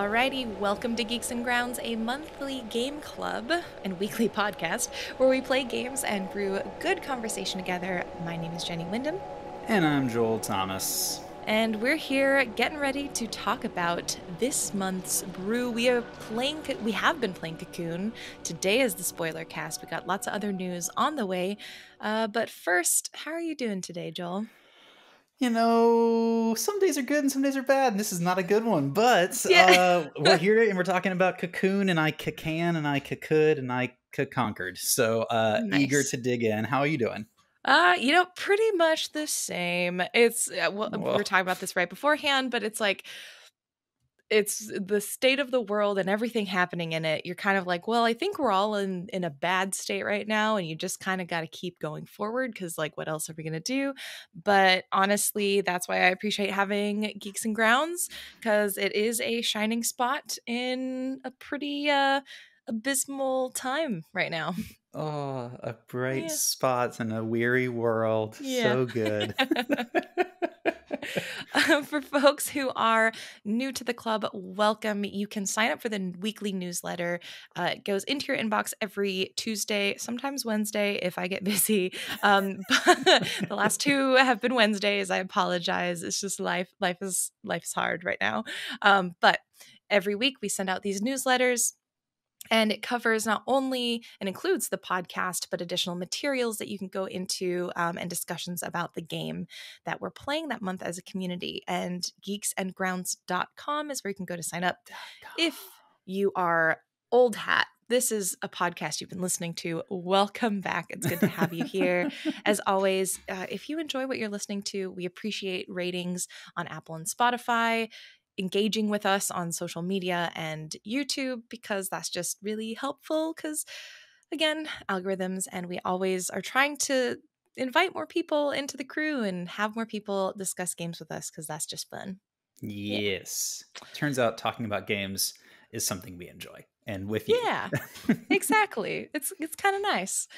Alrighty, welcome to Geeks and Grounds, a monthly game club and weekly podcast where we play games and brew good conversation together. My name is Jenny Wyndham. And I'm Joel Thomas. And we're here getting ready to talk about this month's brew. We have been playing Cocoon. Today is the Spoilercast. We got lots of other news on the way. But first, how are you doing today, Joel? You know, some days are good and some days are bad, and this is not a good one. But we're here and we're talking about Cocoon, and I can, and I could, and I conquered. So Nice. Eager to dig in. How are you doing? Pretty much the same. It's we were talking about this right beforehand, but it's like it's the state of the world and everything happening in it. You're kind of like, well, I think we're all in a bad state right now, and you just kind of got to keep going forward because, like, what else are we gonna do? But honestly, that's why I appreciate having Geeks and Grounds, because it is a shining spot in a pretty abysmal time right now. Oh, a bright spot in a weary world. Yeah. So good. For folks who are new to the club, welcome. You can sign up for the weekly newsletter. It goes into your inbox every Tuesday, sometimes Wednesday if I get busy. But the last two have been Wednesdays. I apologize. It's just life. Life's hard right now. But every week we send out these newsletters. And it covers not only and includes the podcast, but additional materials that you can go into and discussions about the game that we're playing that month as a community. And geeksandgrounds.com is where you can go to sign up. If you are old hat, this is a podcast you've been listening to. Welcome back. It's good to have you here. As always, if you enjoy what you're listening to, we appreciate ratings on Apple and Spotify, engaging with us on social media and YouTube, because that's just really helpful, because again, algorithms, and we always are trying to invite more people into the crew and have more people discuss games with us, because that's just fun. Yes. Turns out talking about games is something we enjoy, and with you. Yeah, exactly. It's kind of nice.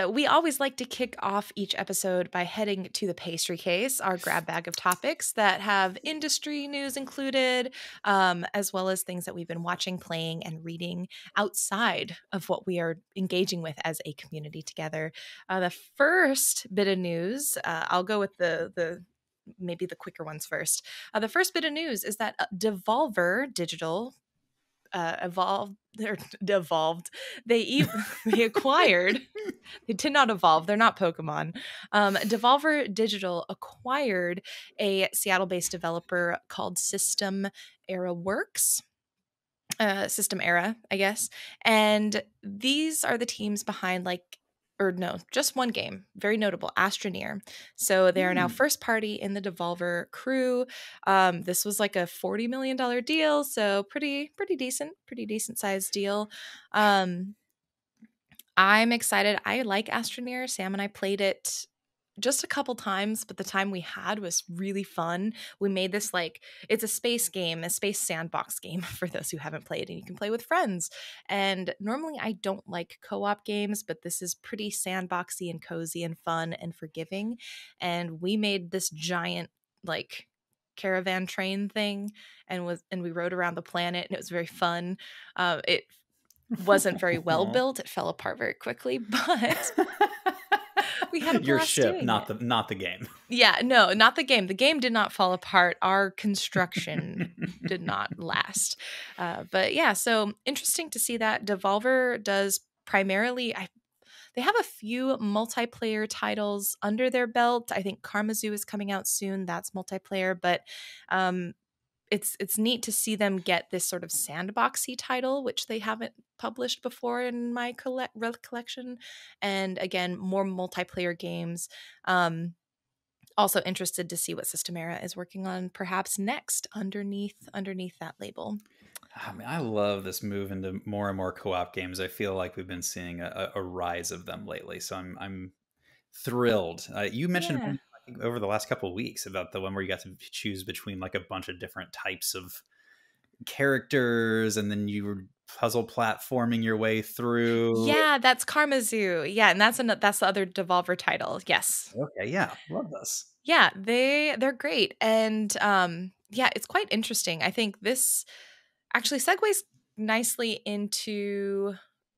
We always like to kick off each episode by heading to the Pastry Case, our grab bag of topics that have industry news included, as well as things that we've been watching, playing, and reading outside of what we are engaging with as a community together. The first bit of news, I'll go with the maybe the quicker ones first. The first bit of news is that Devolver Digital devolved. They acquired. They did not evolve. They're not Pokemon. Devolver Digital acquired a Seattle-based developer called System Era Works. System Era, I guess. And these are the teams behind just one game, very notable, Astroneer. So they are now first party in the Devolver crew. This was like a $40 million deal, so pretty decent sized deal. I'm excited. I like Astroneer. Sam and I played it just a couple times, but the time we had was really fun. We made this it's a space game, a space sandbox game for those who haven't played, and you can play with friends. And normally I don't like co-op games, but this is pretty sandboxy and cozy and fun and forgiving. And we made this giant caravan train thing, and we rode around the planet, and it was very fun. It wasn't very well built. It fell apart very quickly, but we had a blast. Your ship, doing not it. the game. Yeah, no, not the game. The game did not fall apart. Our construction did not last. But yeah, so interesting to see that Devolver does primarily. They have a few multiplayer titles under their belt. I think Karmazoo is coming out soon. That's multiplayer, but it's neat to see them get this sort of sandboxy title, which they haven't published before in my collection. And again, more multiplayer games. Also interested to see what System Era is working on perhaps next underneath that label. I mean, I love this move into more and more co-op games. I feel like we've been seeing a rise of them lately, so I'm thrilled. You mentioned one, I think, over the last couple of weeks about the one where you got to choose between like a bunch of different types of characters, and then you were puzzle platforming your way through. Yeah, that's Karmazoo. Yeah, and that's the other Devolver title. Yes. Okay, yeah, love this. Yeah, they're great, and yeah, it's quite interesting. I think this actually segues nicely into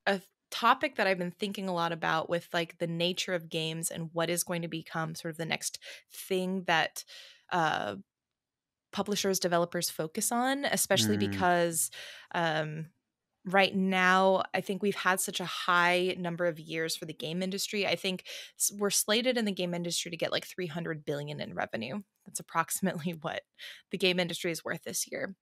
a topic that I've been thinking a lot about with like the nature of games and what is going to become sort of the next thing that uh, publishers, developers focus on, especially Mm, because um, right now, I think we've had such a high number of years for the game industry. I think we're slated in the game industry to get like 300 billion in revenue. That's approximately what the game industry is worth this year.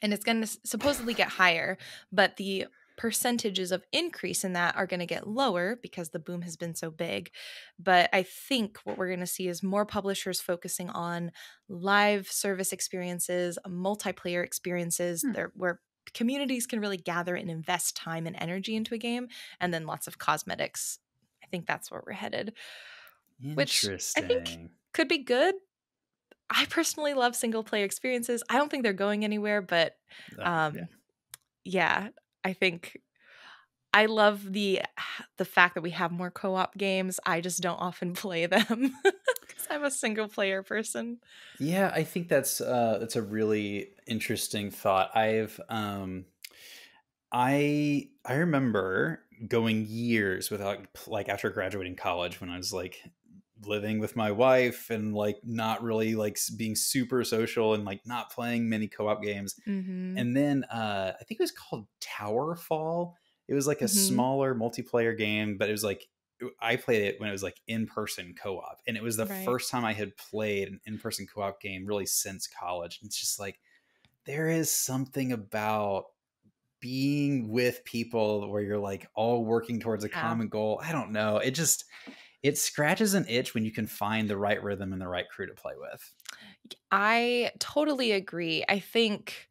And it's going to supposedly get higher, but the percentages of increase in that are going to get lower because the boom has been so big. But I think what we're going to see is more publishers focusing on live service experiences, multiplayer experiences hmm, there where communities can really gather and invest time and energy into a game, and then lots of cosmetics. I think that's where we're headed, which I think interesting. could be good. I personally love single player experiences. I don't think they're going anywhere, but Yeah. um yeah, I think I love the fact that we have more co-op games. I just don't often play them cuz I'm a single player person. Yeah, I think that's a really interesting thought. I remember going years without like after graduating college when I was like living with my wife and like not really like being super social and like not playing many co-op games. Mhm. And then I think it was called Towerfall. It was like a Mhm. smaller multiplayer game, but it was like I played it when it was like in-person co-op, and it was the Right. first time I had played an in-person co-op game really since college. And it's just like there is something about being with people where you're like all working towards a Yeah. common goal. I don't know. It scratches an itch when you can find the right rhythm and the right crew to play with. I totally agree. I think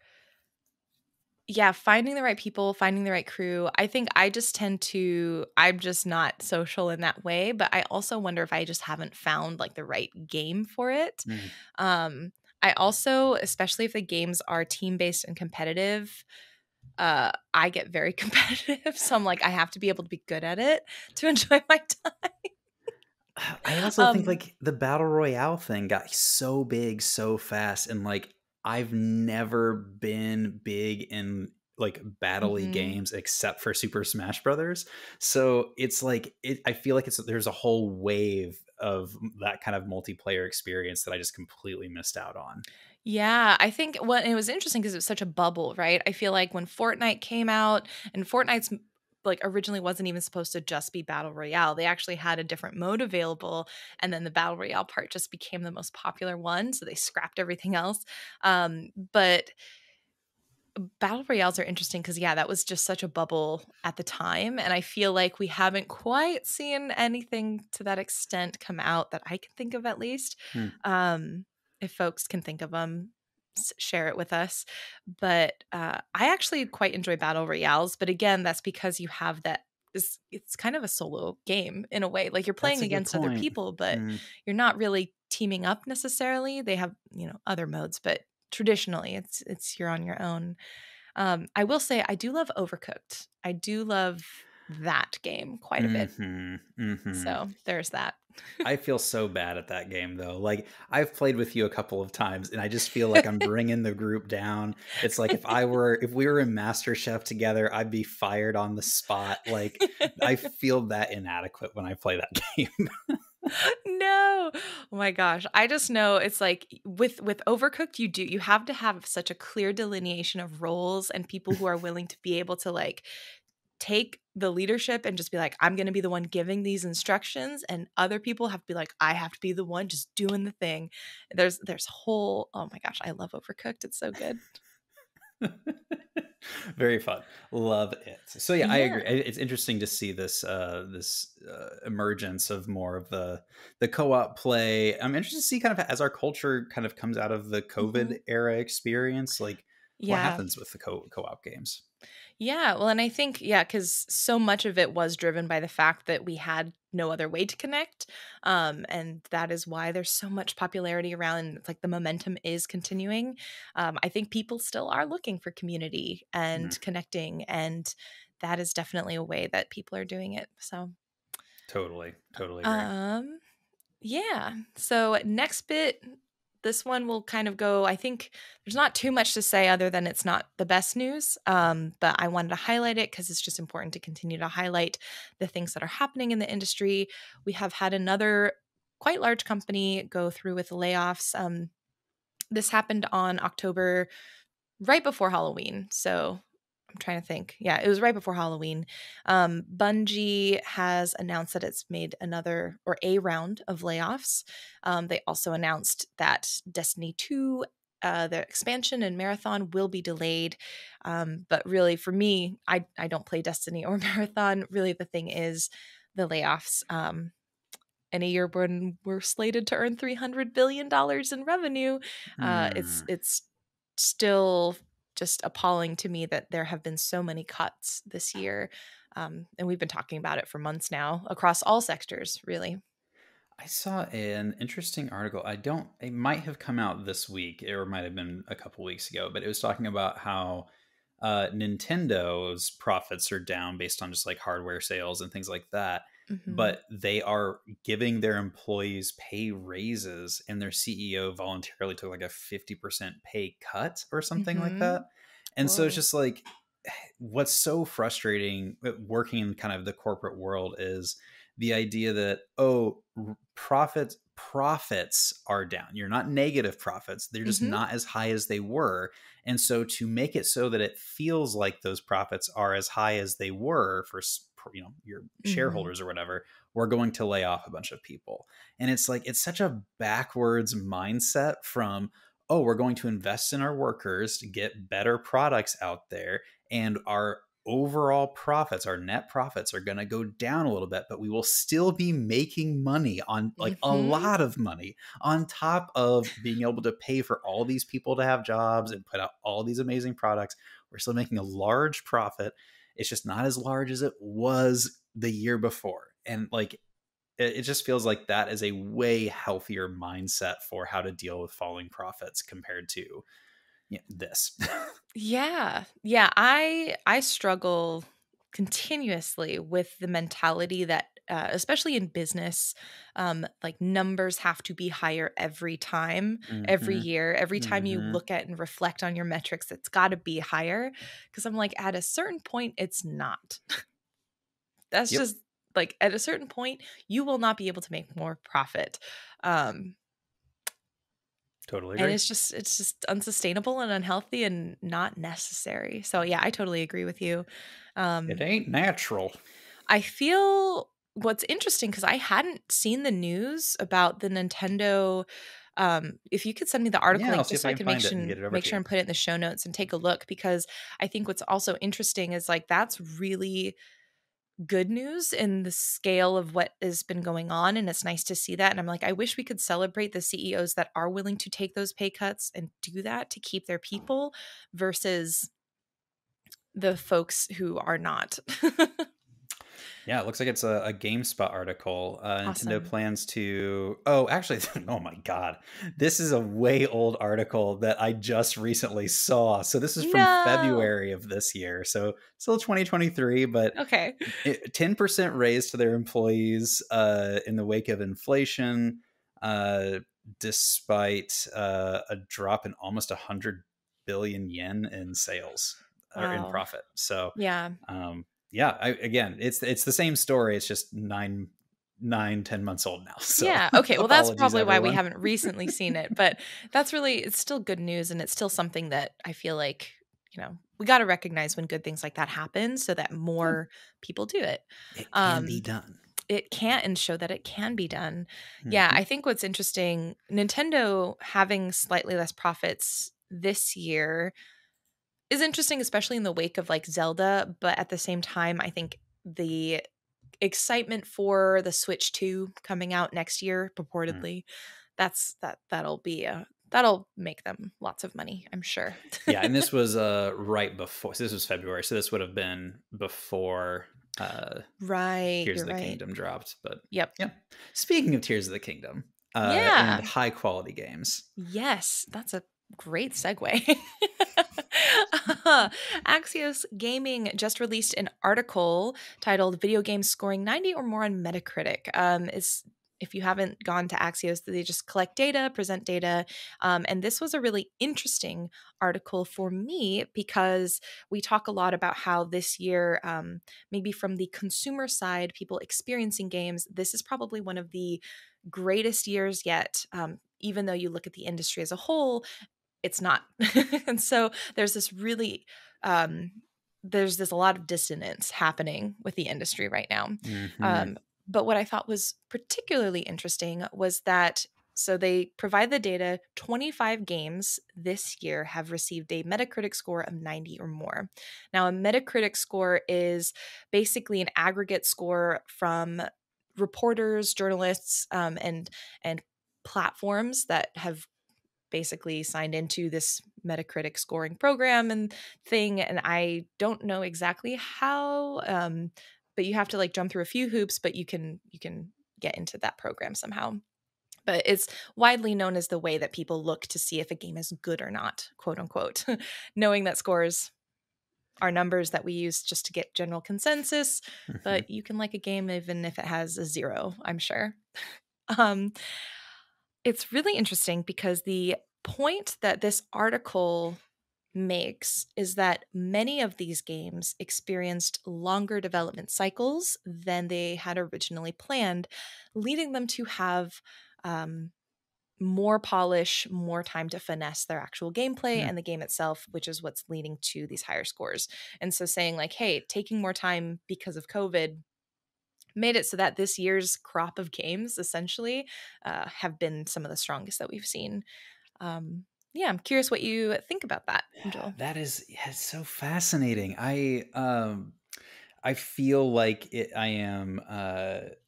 yeah, finding the right people, finding the right crew. I think I just tend to I'm just not social in that way, but I also wonder if I just haven't found like the right game for it. Mm. Um I also, especially if the games are team-based and competitive, I get very competitive. So I'm like I have to be able to be good at it to enjoy my time. I also think Um like the battle royale thing got so big so fast, and like I've never been big in like battle-y mhm. games except for Super Smash Brothers. So it's like I feel like there's a whole wave of that kind of multiplayer experience that I just completely missed out on. Yeah, I think what it was interesting because it was such a bubble, right? I feel like when Fortnite came out and Fortnite's like originally wasn't even supposed to just be battle royale. They actually had a different mode available, and then the battle royale part just became the most popular one, so they scrapped everything else. But battle royales are interesting because yeah, that was just such a bubble at the time, and I feel like we haven't quite seen anything to that extent come out that I can think of at least. Hmm. Um, if folks can think of them, share it with us. But I actually quite enjoy battle royales, but again, that's because you have that. It's kind of a solo game in a way. Like you're That's playing a good against other point. people, but Hmm. you're not really teaming up necessarily. They have other modes, but traditionally it's you're on your own. I will say I do love Overcooked. I do love that game quite a bit. Hmm. Hmm. So there's that. I feel so bad at that game though. Like I've played with you a couple of times and I just feel like I'm bringing the group down. It's like if we were in MasterChef together, I'd be fired on the spot. Like I feel that inadequate when I play that game. No. Oh my gosh. I just know it's like with Overcooked you have to have such a clear delineation of roles and people who are willing to be able to like take the leadership and just be like I'm going to be the one giving these instructions, and other people have to be like I have to be the one just doing the thing. There's whole oh my gosh, I love Overcooked. It's so good. Very fun. Love it. So yeah, I Yeah. agree. It's interesting to see emergence of more of the co-op play. I'm interested to see kind of as our culture kind of comes out of the Mhm. COVID era experience, like what Yeah. happens with the co-op games. Yeah, well, and I think yeah, because so much of it was driven by the fact that we had no other way to connect, and that is why there's so much popularity around. And it's like the momentum is continuing. I think people still are looking for community Mm, and connecting, and that is definitely a way that people are doing it. So, totally agree. um, yeah. So next bit this one will kind of go, I think there's not too much to say other than it's not the best news, but I wanted to highlight it because it's just important to continue to highlight the things that are happening in the industry. We have had another quite large company go through with layoffs. This happened on October, right before Halloween. So I'm trying to think. Yeah, it was right before Halloween. Bungie has announced that it's made another or a round of layoffs. They also announced that Destiny 2, the expansion and Marathon will be delayed. But really, for me, I don't play Destiny or Marathon. Really, the thing is the layoffs. In a year when we're slated to earn $300 billion in revenue, it's still just appalling to me that there have been so many cuts this year. And we've been talking about it for months now across all sectors, really. I saw an interesting article. It might have come out this week or it might have been a couple weeks ago, but it was talking about how Nintendo's profits are down based on just like hardware sales and things like that. Mm-hmm. But they are giving their employees pay raises, and their CEO voluntarily took like a 50% pay cut or something like Mm-hmm. that. And so it's Whoa. just like, what's so frustrating working in kind of the corporate world is the idea that, oh, profits are down. You're not negative profits. They're just Mm-hmm. not as high as they were. And so to make it so that it feels like those profits are as high as they were for, your Mm-hmm. shareholders or whatever, we're going to lay off a bunch of people. And it's like, it's such a backwards mindset from, oh, we're going to invest in our workers to get better products out there, and our overall profits, our net profits are going to go down a little bit, but we will still be making money, on like a Mm-hmm. lot of money, on top of being able to pay for all these people to have jobs and put out all these amazing products. We're still making a large profit. It's just not as large as it was the year before. And like, it just feels like that is a way healthier mindset for how to deal with falling profits compared to this. Yeah. Yeah, I struggle continuously with the mentality that especially in business, like numbers have to be higher every time, every Mm-hmm. year, every time you Mm-hmm. look at and reflect on your metrics, it's got to be higher. Because I'm like, at a certain point, it's not. That's Yep. just like at a certain point, you will not be able to make more profit. Um, Totally and agree. it's just unsustainable and unhealthy and not necessary. So yeah, I totally agree with you. It Um, ain't natural. I feel what's interesting because I hadn't seen the news about the Nintendo. If you could send me the article Yeah, I'll link see just if so I I can can find it and get it over make to sure you. and put it in the show notes and take a look, because I think what's also interesting is like that's really good news in the scale of what has been going on, and it's nice to see that. And I'm like, I wish we could celebrate the CEOs that are willing to take those pay cuts and do that to keep their people versus the folks who are not. Yeah, it looks like it's a GameSpot article. Nintendo Awesome. plans to. Oh, actually, oh my God. This is a way old article that I just recently saw. So this is from No. February of this year. So still 2023, but Okay. 10% raise to their employees in the wake of inflation, uh, despite a drop in almost 100 billion yen in sales or in Wow. profit. So, Yeah. yeah, again, it's the same story. It's just 10 months old now. So Yeah. Okay. Well, that's apologies, probably why we everyone. haven't recently seen it, but that's really, it's still good news. And it's still something that I feel like, we got to recognize when good things like that happen so that Yeah, more people do it. it can be Um, done. it can and show that it can be done. Yeah. Hmm. I think what's interesting, Nintendo having slightly less profits this year is interesting, especially in the wake of like Zelda. But at the same time, I think the excitement for the Switch 2 coming out next year purportedly, that'll make them lots of money, I'm sure. Yeah, and this was right before. So this was February, so this would have been before Right, Tears you're of the right. Kingdom dropped. But Yep. yeah, speaking of Tears of the Kingdom and Yeah. high quality games. Yes, that's a great segue. Axios Gaming just released an article titled "Video Games Scoring 90 or More on Metacritic." It's if you haven't gone to Axios, they just collect data, present data. And this was a really interesting article for me because we talk a lot about how this year, maybe from the consumer side, people experiencing games, this is probably one of the greatest years yet. Even though you look at the industry as a whole, it's not. And so there's this really, um, there's this a lot of dissonance happening with the industry right now. Mm-hmm. But what I thought was particularly interesting was that so they provide the data 25 games this year have received a Metacritic score of 90 or more. Now, a Metacritic score is basically an aggregate score from reporters, journalists, and platforms that have basically signed into this Metacritic scoring program and thing. And I don't know exactly how, but you have to like jump through a few hoops, but you can get into that program somehow. But it's widely known as the way that people look to see if a game is good or not, quote unquote, knowing that scores are numbers that we use just to get general consensus, Mm-hmm. but you can like a game even if it has a 0, I'm sure. Um, it's really interesting because the point that this article makes is that many of these games experienced longer development cycles than they had originally planned, leading them to have um, more polish, more time to finesse their actual gameplay and the game itself, which is what's leading to these higher scores. And so saying, like, hey, taking more time because of COVID made it so that this year's crop of games essentially have been some of the strongest that we've seen. Yeah, I'm curious what you think about that, Joel. That is, yeah, it's so fascinating. I feel like I am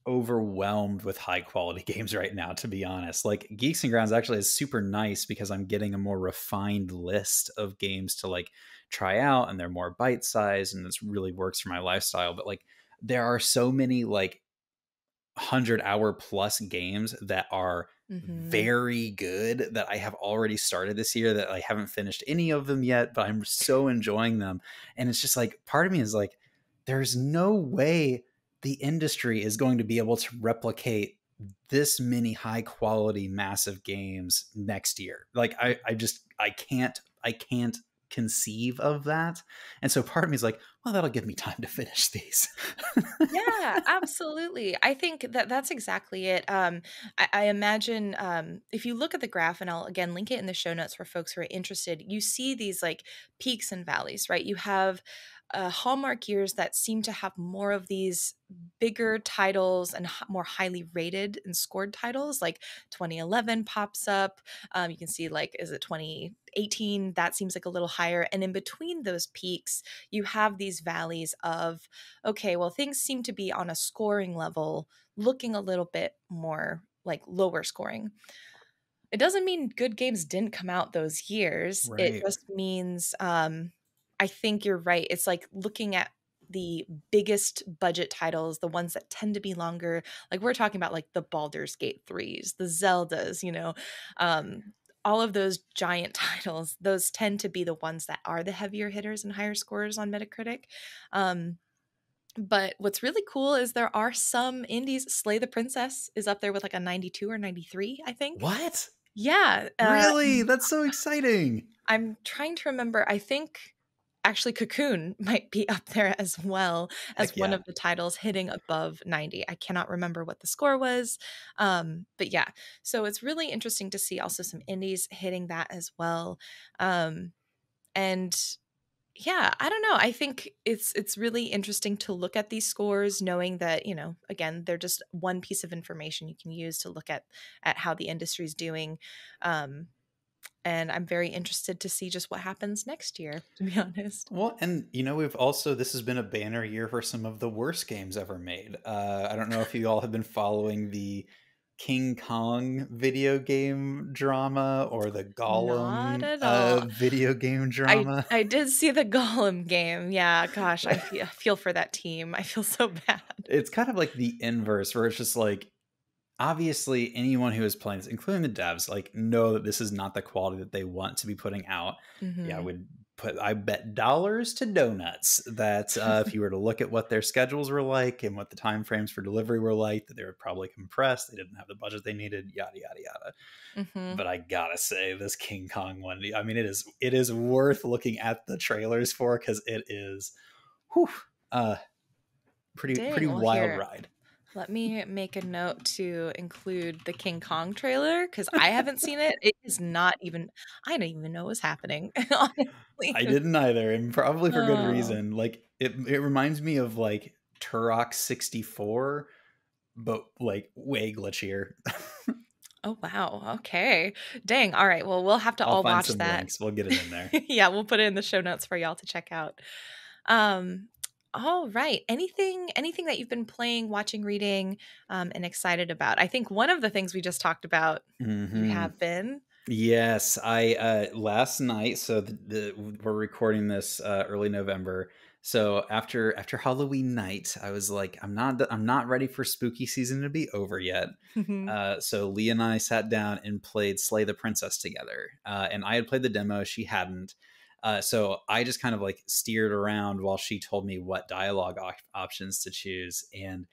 overwhelmed with high quality games right now, to be honest. Like Geeks and Grounds actually is super nice because I'm getting a more refined list of games to like try out, and they're more bite sized, and this really works for my lifestyle. But like there are so many like 100-hour plus games that are Mm-hmm. very good that I have already started this year that I haven't finished any of them yet, but I'm so enjoying them. And it's just like part of me is like, there's no way the industry is going to be able to replicate this many high quality massive games next year. Like I can't conceive of that. And so part of me is like, well, that'll give me time to finish these. Yeah, absolutely. I think that that's exactly it. I imagine if you look at the graph, and I'll again link it in the show notes for folks who are interested, you see these like peaks and valleys, right? You have hallmark years that seem to have more of these bigger titles and more highly rated and scored titles, like 2011 pops up. You can see, like, is it 2018? That seems like a little higher. And in between those peaks, you have these valleys of, okay, well, things seem to be on a scoring level looking a little bit more like lower scoring. It doesn't mean good games didn't come out those years. It Right. just means, I think you're right. It's like looking at the biggest budget titles, the ones that tend to be longer. Like we're talking about like the Baldur's Gate 3s, the Zeldas, um, all of those giant titles, those tend to be the ones that are the heavier hitters and higher scores on Metacritic. Um, but what's really cool is there are some indies. Slay the Princess is up there with like a 92 or 93, I think. What? Yeah, Really? That's so exciting. I'm trying to remember. I think actually Cocoon might be up there as well as Heck one yeah. of the titles hitting above 90. I cannot remember what the score was. But yeah, so it's really interesting to see also some indies hitting that as well. And yeah, I don't know. I think it's really interesting to look at these scores knowing that, again, they're just one piece of information you can use to look at how the industry's doing. Um, and I'm very interested to see just what happens next year, to be honest. Well, and we've also, this has been a banner year for some of the worst games ever made. I don't know if you all have been following the King Kong video game drama or the Not Gollum at all. video game I drama. I did see the Gollum game. Yeah, gosh, I feel for that team. I feel so bad. It's kind of like the inverse, where it's just like, obviously anyone who is playing this, including the devs, like know that this is not the quality that they want to be putting out. Yeah, I Mhm. would I bet dollars to donuts that if you were to look at what their schedules were like and what the time frames for delivery were like, that they were probably compressed. They didn't have the budget they needed, yada yada yada. But I gotta say, this King Kong one, I mean, it is worth looking at the trailers for, because it is, whew, pretty Well, wild here, ride. let me make a note to include the King Kong trailer, because I haven't seen it. It is not even, I don't even know what's happening, honestly. I didn't either, and probably for good Oh. reason. Like, it reminds me of like Turok 64, but like way glitchier. Oh, wow. Okay. Dang. All right. Well, we'll have to I'll all find watch some that. links. We'll get it in there. Yeah, we'll put it in the show notes for y'all to check out. All right. Anything that you've been playing, watching, reading, and excited about? I think one of the things we just talked about, you have been. Yes, I last night. So we're recording this early November. So after Halloween night, I was like, I'm not ready for spooky season to be over yet. So Lee and I sat down and played Slay the Princess together. And I had played the demo, she hadn't. So I just kind of like steered around while she told me what dialogue options to choose. And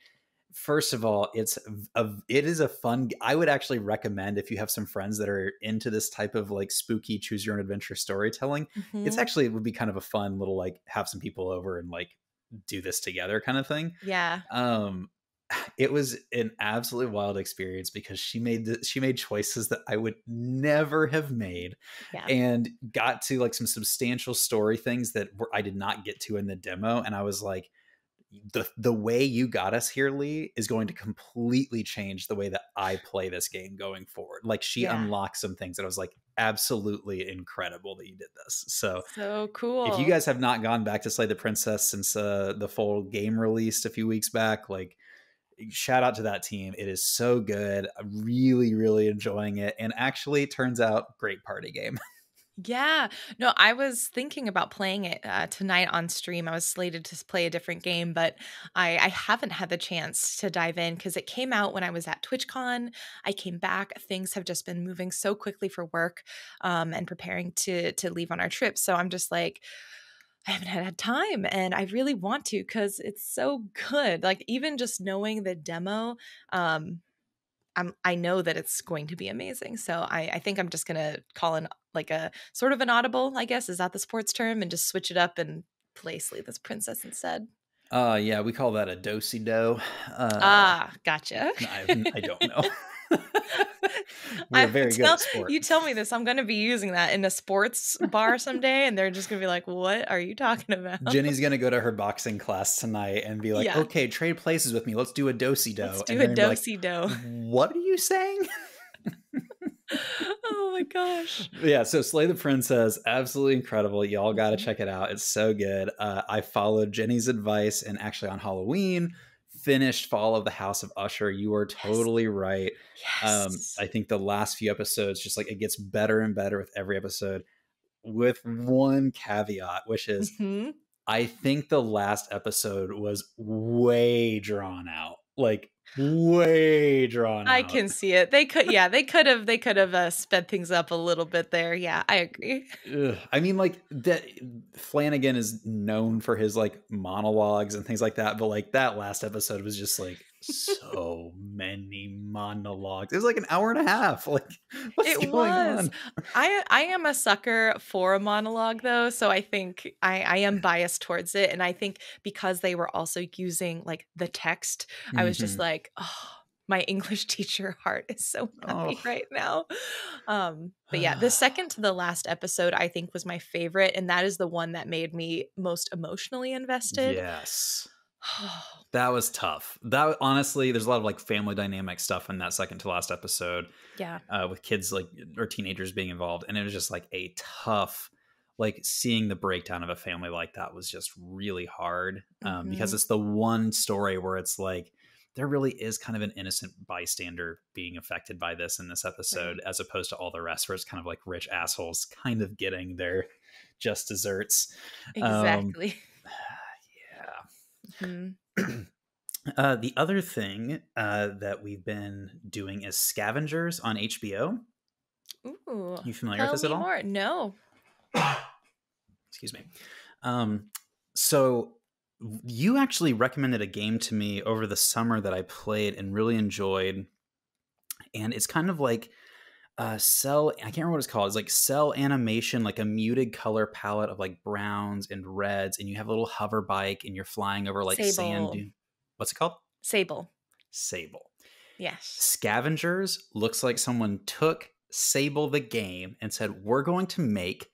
first of all, it is a fun. I would actually recommend, if you have some friends that are into this type of like spooky choose your own adventure storytelling, it would be kind of a fun little like have some people over and like do this together kind of thing. Yeah. It was an absolutely wild experience because she made choices that I would never have made, and got to like some substantial story things that I did not get to in the demo. And I was like, the way you got us here, Lee, is going to completely change the way that I play this game going forward. Like, she unlocked some things that I was like, absolutely incredible that you did this. So cool. If you guys have not gone back to Slay the Princess since the full game released a few weeks back, like, shout out to that team. It is so good. I'm really, really enjoying it. And actually, turns out, great party game. Yeah. No, I was thinking about playing it tonight on stream. I was slated to play a different game, but I haven't had the chance to dive in because it came out when I was at TwitchCon. I came back. Things have just been moving so quickly for work and preparing to leave on our trip. So I'm just like, I haven't had time, and I really want to because it's so good. Like, even just knowing the demo, I know that it's going to be amazing. So I think I'm just gonna call in like a sort of an audible, I guess. Is that the sports term? And just switch it up and play Slay This Princess instead. Yeah, we call that a do-si-do. Gotcha. I don't know. We're very good at sport. You tell me this. I'm going to be using that in a sports bar someday, and they're just going to be like, what are you talking about? Jenny's going to go to her boxing class tonight and be like, okay, trade places with me. Let's do a do-si-do. Let's do a do-si-do. Like, what are you saying? Oh my gosh. Yeah, so Slay the Princess, absolutely incredible. Y'all got to check it out. It's so good. I followed Jenny's advice, and actually on Halloween, finished Fall of the House of Usher. You are totally right. Yes. I think the last few episodes, just like, it gets better and better with every episode, with one caveat, which is I think the last episode was way drawn out. Like, way drawn out. I can see it. They could have sped things up a little bit there. Yeah, I agree. I mean, like, that Flanagan is known for his like monologues and things like that, but like that last episode was just like so many monologues. It was like an hour and a half. Like, what's going on? I am a sucker for a monologue though, so I think I am biased towards it, and I think because they were also using like the text, I was just like, oh, my English teacher heart is so happy right now. But yeah, the second to the last episode I think was my favorite, and that is the one that made me most emotionally invested. Yes. That was tough. That, honestly, there's a lot of like family dynamic stuff in that second to last episode. Yeah. With kids like, or teenagers being involved. And it was just like a tough, like, seeing the breakdown of a family like that was just really hard. Because it's the one story where it's like, there really is kind of an innocent bystander being affected by this in this episode, as opposed to all the rest where it's kind of like rich assholes kind of getting their just desserts. Exactly. The other thing that we've been doing is Scavengers on HBO. Ooh, You familiar with this at all? More. No. Excuse me. So you actually recommended a game to me over the summer that I played and really enjoyed. And it's kind of like cell, I can't remember what it's called. It's like cell animation, like a muted color palette of like browns and reds, and you have a little hover bike and you're flying over like sand Sable. dune. What's it called? Sable. Sable. Yes. Scavengers looks like someone took Sable the game and said, we're going to make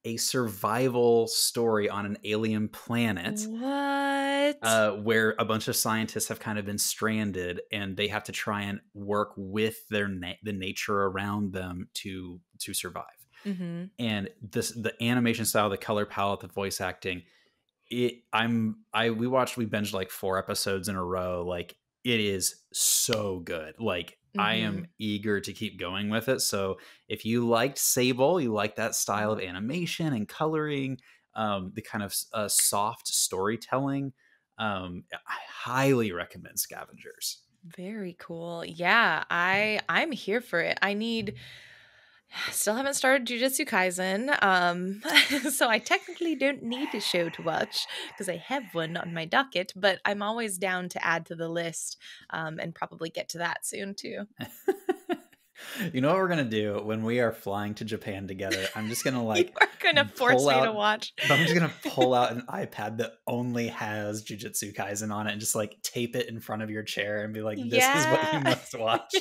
a survival story on an alien planet What? where a bunch of scientists have kind of been stranded and they have to try and work with the nature around them to survive. Mm-hmm. And the animation style, the color palette, the voice acting, we binged like 4 episodes in a row. Like, it is so good. Like, I am eager to keep going with it. So if you liked Sable, you like that style of animation and coloring, the kind of soft storytelling, I highly recommend Scavengers. Very cool. Yeah, I'm here for it. Still haven't started Jujutsu Kaisen, so I technically don't need a show to watch because I have one on my docket, but I'm always down to add to the list, and probably get to that soon too. You know what we're gonna do when we are flying to Japan together? I'm just gonna You are gonna force me to watch. I'm just gonna pull out an iPad that only has Jujutsu Kaisen on it and just like tape it in front of your chair and be like, "This is what you must watch."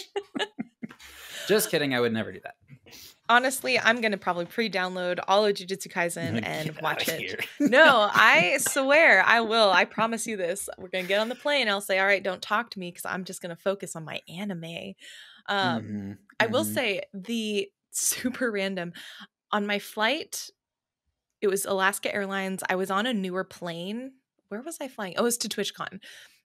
Just kidding. I would never do that. Honestly, I'm going to probably pre-download all of Jujutsu Kaisen and watch it. Here. No, I swear I will. I promise you this. We're going to get on the plane. I'll say, all right, don't talk to me because I'm just going to focus on my anime. I will say the super random on my flight, it was Alaska Airlines. I was on a newer plane. Where was I flying? Oh, it was to TwitchCon.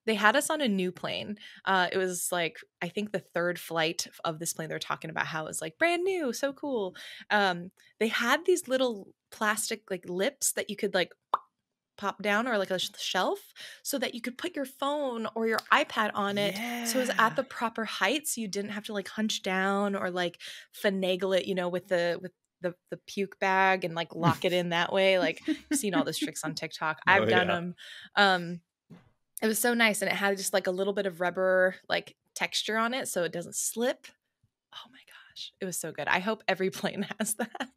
They had us on a new plane. It was like, I think the 3rd flight of this plane. They were talking about how it was like brand new, so cool. They had these little plastic like lips that you could like pop down, or like a shelf, so that you could put your phone or your iPad on it. So it was at the proper height, so you didn't have to like hunch down or like finagle it, with the puke bag and like lock it in that way. Like, you've seen all those tricks on TikTok. I've done them. It was so nice, and it had just like a little bit of rubber like texture on it so it doesn't slip. Oh my gosh, it was so good. I hope every plane has that.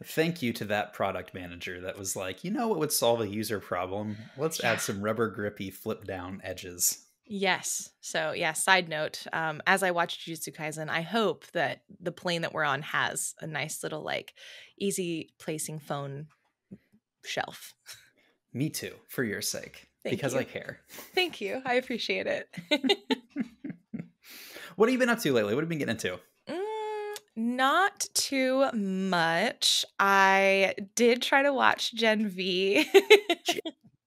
Thank you to that product manager that was like, you know what would solve a user problem? Let's add some rubber grippy flip down edges. Yes. So yeah, side note, as I watch Jujutsu Kaisen, I hope that the plane that we're on has a nice little like easy placing phone shelf. Me too, for your sake. Because I care. Thank you. I appreciate it. What have you been up to lately? What have you been getting into? Not too much. I did try to watch Gen V.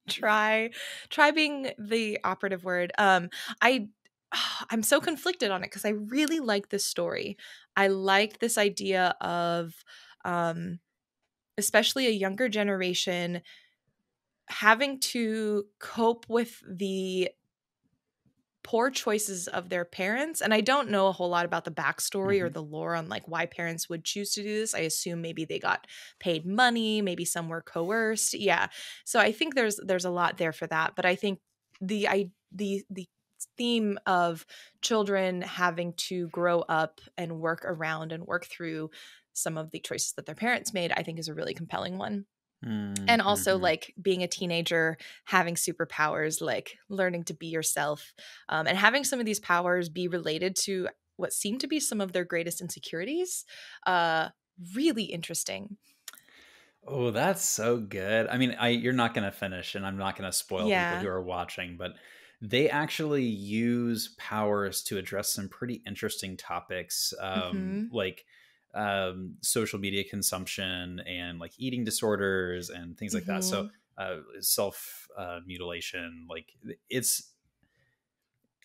Try being the operative word. I'm so conflicted on it because I really like this story. I like this idea of especially a younger generation having to cope with the poor choices of their parents. And I don't know a whole lot about the backstory or the lore on like why parents would choose to do this. I assume maybe they got paid money, maybe some were coerced. Yeah. So I think there's a lot there for that. But I think the theme of children having to grow up and work around and work through some of the choices that their parents made, I think is a really compelling one. And also like being a teenager, having superpowers, like learning to be yourself, and having some of these powers be related to what seem to be some of their greatest insecurities. Really interesting. Oh, that's so good. I mean, you're not going to finish, and I'm not going to spoil people who are watching, but they actually use powers to address some pretty interesting topics, like social media consumption and like eating disorders and things like that. So self mutilation, like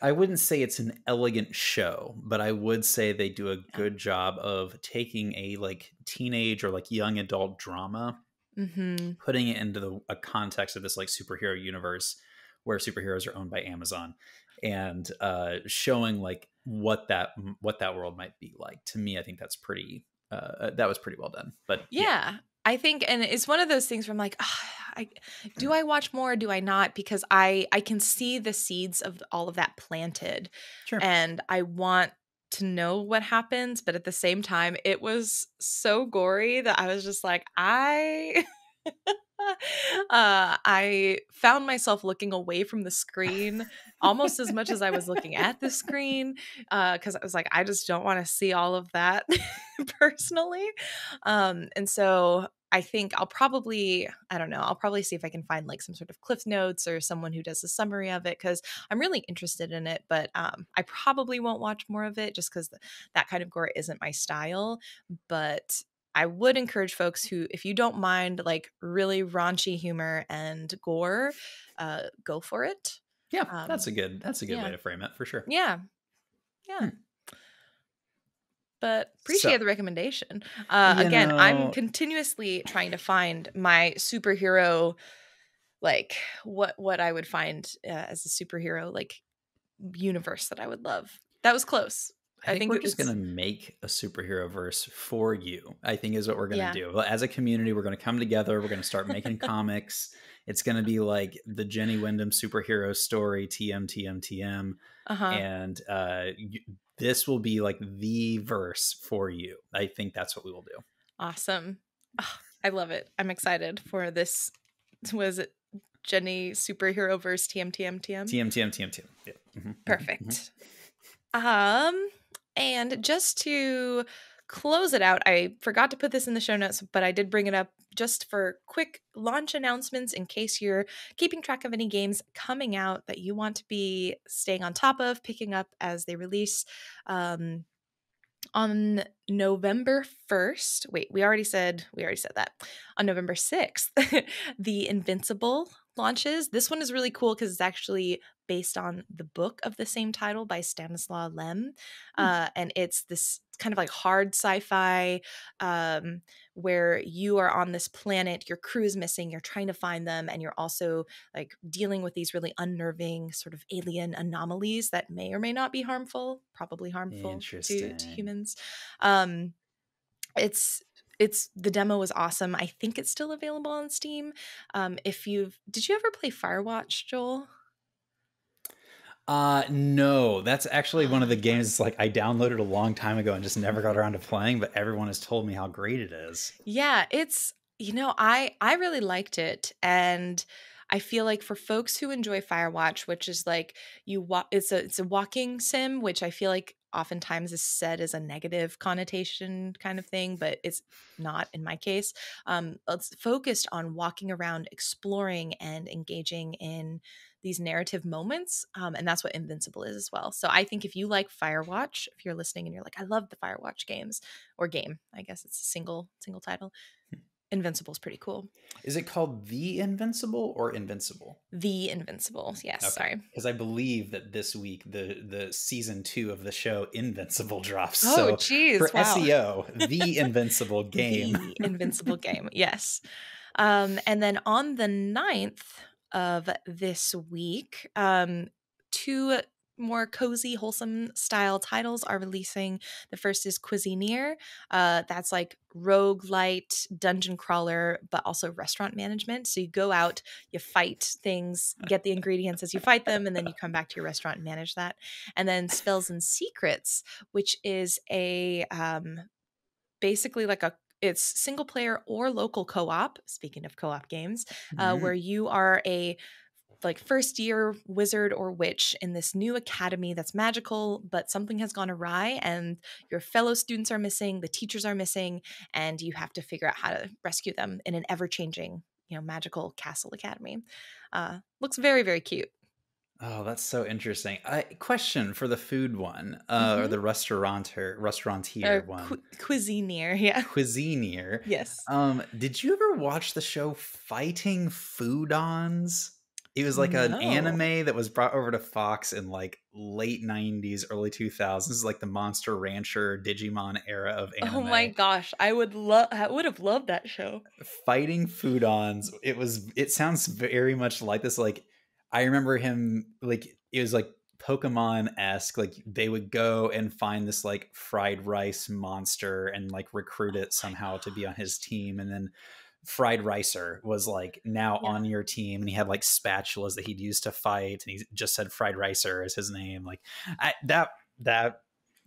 I wouldn't say it's an elegant show, but I would say they do a good job of taking a like teenage or like young adult drama, putting it into a context of this like superhero universe where superheroes are owned by Amazon, and showing like what that world might be like. To me, I think that's pretty that was pretty well done. But yeah. I think, and it's one of those things where I'm like, do I watch more? Or do I not? Because I can see the seeds of all of that planted, Sure. and I want to know what happens. But at the same time, it was so gory that I was just like, I found myself looking away from the screen almost as much as I was looking at the screen, because I was like, I just don't want to see all of that personally. And so I think I don't know, I'll probably see if I can find like some sort of cliff notes or someone who does a summary of it, because I'm really interested in it. But I probably won't watch more of it just because that kind of gore isn't my style. But I would encourage folks who, if you don't mind like really raunchy humor and gore, go for it. Yeah, Um, that's a good way yeah, to frame it for sure. yeah, yeah. Hmm. But So, appreciate the recommendation. you Again, I'm know, continuously trying to find my superhero, like what I would find as a superhero like universe that I would love. That was close. I I think think we're just going it's to make a superhero verse for you, I think is what we're going to yeah. do. Well, as a community, we're going to come together. We're going to start making comics. It's going to be like the Jenny Wyndham superhero story, TM, TM, TM. Uh-huh. And this will be like the verse for you. I think that's what we will do. Awesome. Oh, I love it. I'm excited for this. Was it Jenny superhero verse TM TM TM? TM, TM, TM, TM. Yeah. Perfect. And just to close it out, I forgot to put this in the show notes, but I did bring it up just for quick launch announcements in case you're keeping track of any games coming out that you want to be staying on top of, picking up as they release. On November 1st, wait, we already said that. On November 6th, the Invincible launches. This one is really cool because it's actually based on the book of the same title by Stanislaw Lem. And it's this kind of like hard sci-fi, where you are on this planet, your crew is missing, you're trying to find them, and you're also like dealing with these really unnerving sort of alien anomalies that may or may not be harmful, probably harmful to Interesting. humans. Um, it's the demo was awesome. I think it's still available on Steam. If you've Did you ever play Firewatch, Joel? No, that's actually one of the Yeah. games like I downloaded a long time ago and just never got around to playing, but everyone has told me how great it is. Yeah, it's I really liked it, and I feel like for folks who enjoy Firewatch, which is like it's a walking sim, which I feel like oftentimes is said as a negative connotation kind of thing, but it's not in my case. It's focused on walking around, exploring, and engaging in these narrative moments, and that's what Invincible is as well. So I think if you like Firewatch, if you're listening and you're like, I love the Firewatch games or game, I guess it's a single title. Invincible is pretty cool. Is it called The Invincible or Invincible? The Invincible. Yes, Okay, sorry. because I believe that this week the season 2 of the show Invincible drops. Oh, So for geez. Wow. SEO, The Invincible game. The Invincible game. Yes. And then on the 9th of this week, two more cozy, wholesome style titles are releasing. The first is Cuisinier. That's like roguelite dungeon crawler, but also restaurant management. So you go out, you fight things, get the ingredients as you fight them, and then you come back to your restaurant and manage that. And then Spells and Secrets, which is a basically like it's single player or local co-op, speaking of co-op games, where you are a like first year wizard or witch in this new academy that's magical, but something has gone awry and your fellow students are missing, the teachers are missing, and you have to figure out how to rescue them in an ever-changing, magical castle academy. Looks very, very cute. Oh, that's so interesting. Question for the food one, or Mm-hmm. the restaurantier one. Cuisinier, yeah. Cuisinier. Yes. Did you ever watch the show Fighting Foodons? It was like an No. anime that was brought over to Fox in like late 90s, early 2000s, like the Monster Rancher Digimon era of Oh my anime. gosh, I would have loved that show. Fighting Foodons. It sounds very much like this. Like I remember him like it was like Pokemon-esque. Like they would go and find this like fried rice monster and like recruit Oh it my somehow to be on his gosh. team. And then Fried Ricer was like now Yeah. on your team, and he had like spatulas that he'd use to fight, and he just said Fried Ricer as his name. Like that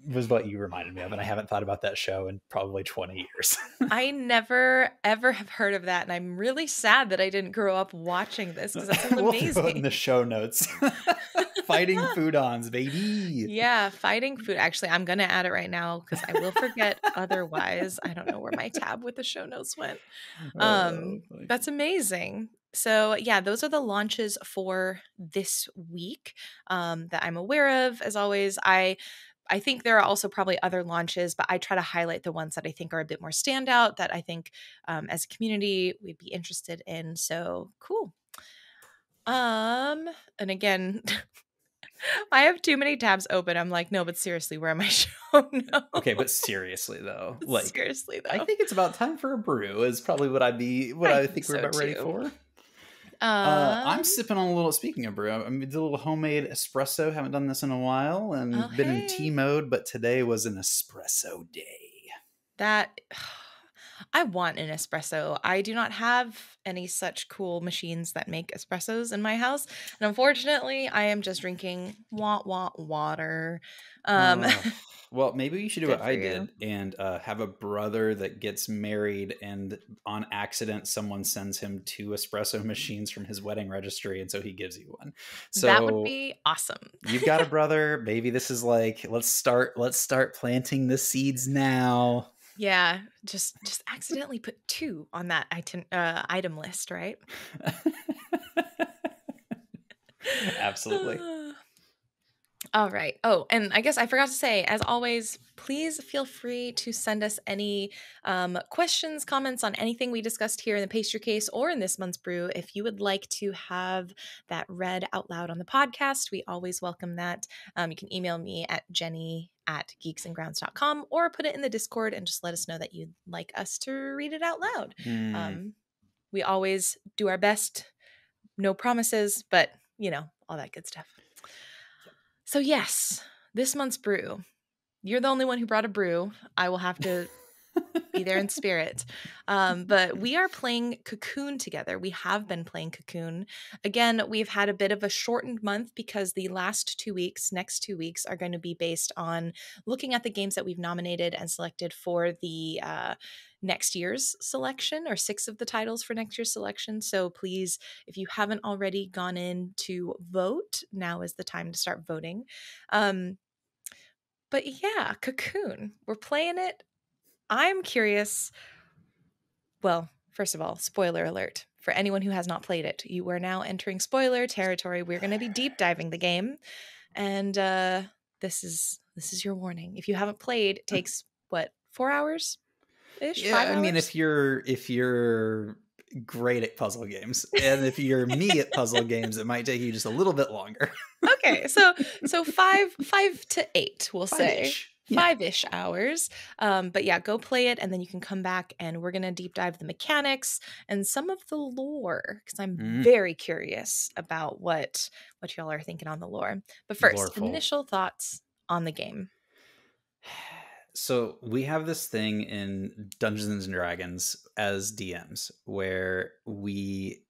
was what you reminded me of, and I haven't thought about that show in probably 20 years. I never ever have heard of that, and I'm really sad that I didn't grow up watching this because that sounds We'll throw it in amazing. the show notes. Fighting foodons, baby. Yeah, fighting food. Actually, I'm gonna add it right now because I will forget otherwise. I don't know where my tab with the show notes went. That's amazing. So yeah, those are the launches for this week that I'm aware of. As always, I think there are also probably other launches, but I try to highlight the ones that I think are a bit more standout that I think as a community we'd be interested in. So cool. And again, I have too many tabs open. I'm like, no, but seriously, where am I showing? No. Okay, but seriously though, like Seriously though, I think it's about time for a brew. Is probably what I think we're so about ready too. for. I'm sipping on a little. Speaking of brew, I did a little homemade espresso. Haven't done this in a while, and been in tea mode. But today was an espresso day. That I want an espresso. I do not have any such cool machines that make espressos in my house, and unfortunately, I am just drinking water. Well, maybe you should do Good what for I you. did and have a brother that gets married, and on accident, someone sends him 2 espresso machines from his wedding registry, and so he gives you one. So That would be awesome. You've got a brother. Maybe this is like let's start planting the seeds now. Yeah, just accidentally put 2 on that item list, right? Absolutely. All right. Oh, and I guess I forgot to say, as always, please feel free to send us any questions, comments on anything we discussed here in the pastry case or in this month's brew. If you would like to have that read out loud on the podcast, we always welcome that. You can email me at jenny@geeksandgrounds.com or put it in the Discord and just let us know that you'd like us to read it out loud. We always do our best. No promises, but all that good stuff. So yes, this month's brew. You're the only one who brought a brew. I will have to be there in spirit. But we are playing Cocoon together. We have been playing Cocoon. Again, we've had a bit of a shortened month because the next 2 weeks are going to be based on looking at the games that we've nominated and selected for the next year's selection, or 6 of the titles for next year's selection. So please, if you haven't already gone in to vote, now is the time to start voting. But yeah, Cocoon, we're playing it. I'm curious. Well, first of all, spoiler alert. For anyone who has not played it, you are now entering spoiler territory. We're going to be deep diving the game. And this is your warning. If you haven't played, it takes 4 hours? Ish, Yeah, 5 hours? I mean, if you're great at puzzle games, and if you're me at puzzle games, it might take you just a little bit longer. Okay, so 5 to 8, we'll say. 5-ish hours. But yeah, go play it, and then you can come back and we're gonna deep dive the mechanics and some of the lore, because I'm very curious about what y'all are thinking on the lore. But first, initial thoughts on the game. So we have this thing in Dungeons and Dragons as DMs where we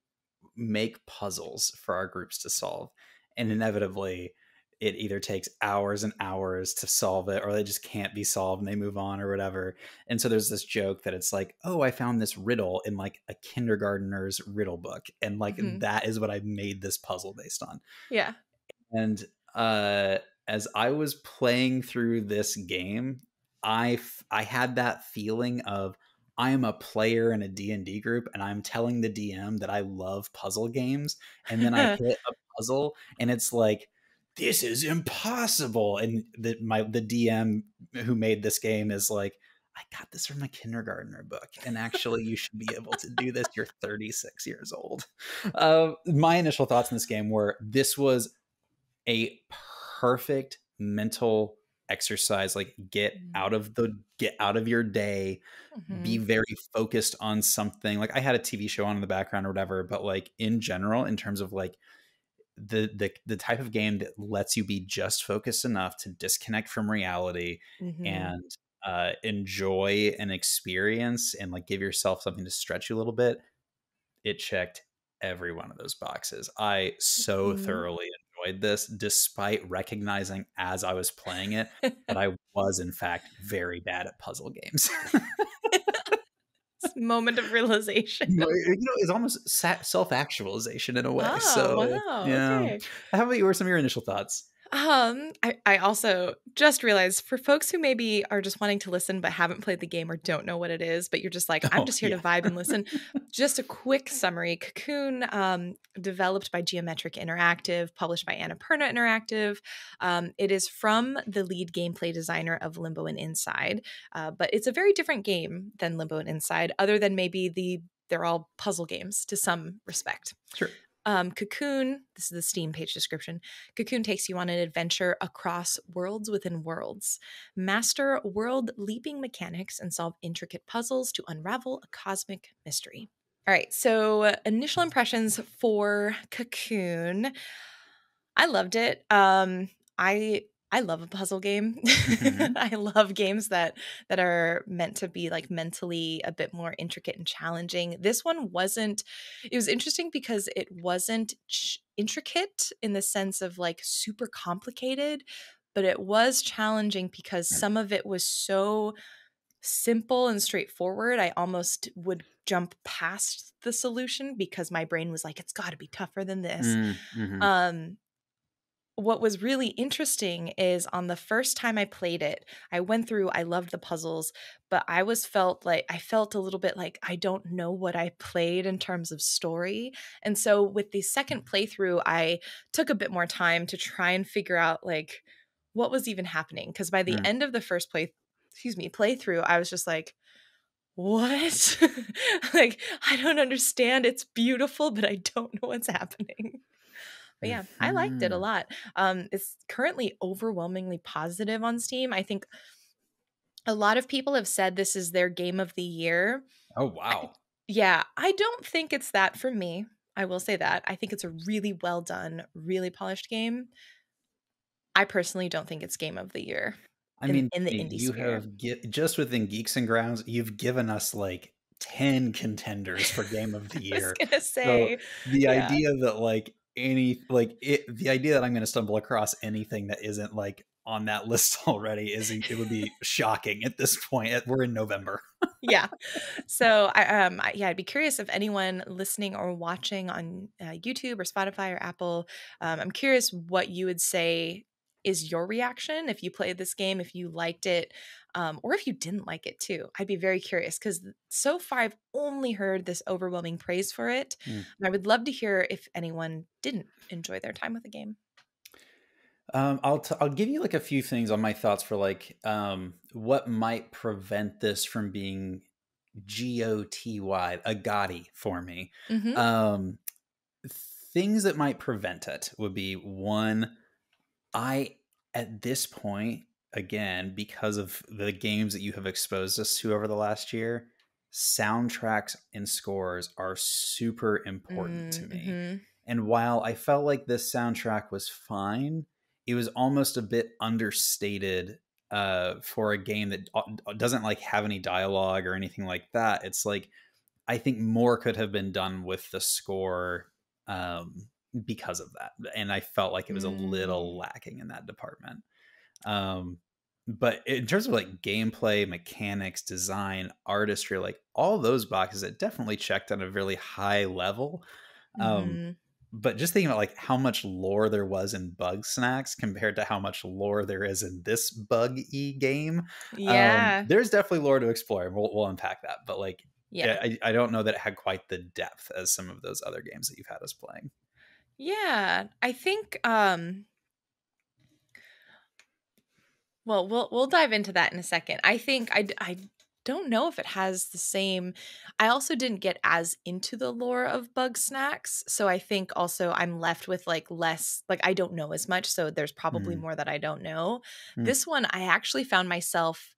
make puzzles for our groups to solve, and inevitably it either takes hours and hours to solve it, or they just can't be solved and they move on or whatever. And so there's this joke that it's like, oh, I found this riddle in like a kindergartner's riddle book, and like that is what I made this puzzle based on. Yeah. And as I was playing through this game, I had that feeling of I am a player in a D&D group, and I'm telling the DM that I love puzzle games, and then I hit a puzzle and it's like, this is impossible, and the DM who made this game is like, I got this from a kindergartner book, and actually you should be able to do this. You're 36 years old. My initial thoughts in this game were this was a perfect mental exercise. Like, get out of your day, be very focused on something. Like, I had a TV show on in the background or whatever, but like in general, in terms of like the type of game that lets you be just focused enough to disconnect from reality and enjoy an experience and like give yourself something to stretch you a little bit, it checked every one of those boxes. I so Mhm. thoroughly enjoyed this, despite recognizing as I was playing it that I was, in fact, very bad at puzzle games. Moment of realization. It's almost self-actualization in a way. Oh, So, wow, yeah. okay. How about you? What are some of your initial thoughts? I also just realized for folks who maybe are just wanting to listen but haven't played the game or don't know what it is, but you're just like, I'm Oh, just here to yeah. vibe and listen. Just a quick summary. Cocoon, developed by Geometric Interactive, published by Annapurna Interactive. It is from the lead gameplay designer of Limbo and Inside, but it's a very different game than Limbo and Inside, other than maybe they're all puzzle games to some respect. Sure. Cocoon, this is the Steam page description. Cocoon takes you on an adventure across worlds within worlds. Master world leaping mechanics and solve intricate puzzles to unravel a cosmic mystery. All right, so initial impressions for Cocoon. I loved it. I love a puzzle game. Mhm. I love games that are meant to be like mentally a bit more intricate and challenging. This one wasn't. It was interesting because it wasn't intricate in the sense of like super complicated, but it was challenging because some of it was so simple and straightforward. I almost would jump past the solution because my brain was like, it's got to be tougher than this. Mm, mhm. Um, what was really interesting is on the first time I played it, I went through, I loved the puzzles, but I felt a little bit like I don't know what I played in terms of story. And so with the second playthrough, I took a bit more time to try and figure out like what was even happening. Because by the Mm. end of the first playthrough, I was just like, what? Like, I don't understand. It's beautiful, but I don't know what's happening. But yeah, I liked it a Mhm. lot. It's currently overwhelmingly positive on Steam. I think a lot of people have said this is their game of the year. Oh, I, wow. yeah, I don't think it's that for me. I will say that. I think it's a really well done, really polished game. I personally don't think it's game of the year I in mean, the indie you sphere. have just within Geeks and Grounds, you've given us like 10 contenders for game of the I was year. gonna So say, the yeah. idea that the idea that I'm going to stumble across anything that isn't like on that list already it would be shocking at this point. We're in November. Yeah. So yeah, I'd be curious if anyone listening or watching on YouTube or Spotify or Apple, I'm curious what you would say is your reaction if you played this game, if you liked it, or if you didn't like it too. I'd be very curious because so far I've only heard this overwhelming praise for it. Hmm. And I would love to hear if anyone didn't enjoy their time with the game. I'll give you like a few things on my thoughts for like what might prevent this from being a Gotti for me. Mm-hmm. Um, Things that might prevent it would be one, I at this point, again, because of the games that you have exposed us to over the last year, soundtracks and scores are super important to me. Mm-hmm. And while I felt like this soundtrack was fine, it was almost a bit understated for a game that doesn't like have any dialogue or anything like that. It's like I think more could have been done with the score because of that, and I felt like it was a little Mm. lacking in that department. Um, but in terms of like gameplay, mechanics, design, artistry, like all those boxes, it definitely checked on a really high level. Um, Mm-hmm. but just thinking about like how much lore there was in Bug Snacks compared to how much lore there is in this bug-y game, Yeah. there's definitely lore to explore, and we'll unpack that. But like, Yeah. yeah, I don't know that it had quite the depth as some of those other games that you've had us playing. Yeah. I think well, we'll dive into that in a second. I think I don't know if it has the same. I also didn't get as into the lore of Bug Snacks, so I think also I'm left with like less like I don't know as much, so there's probably Mm, more that I don't know. mm, This one I actually found myself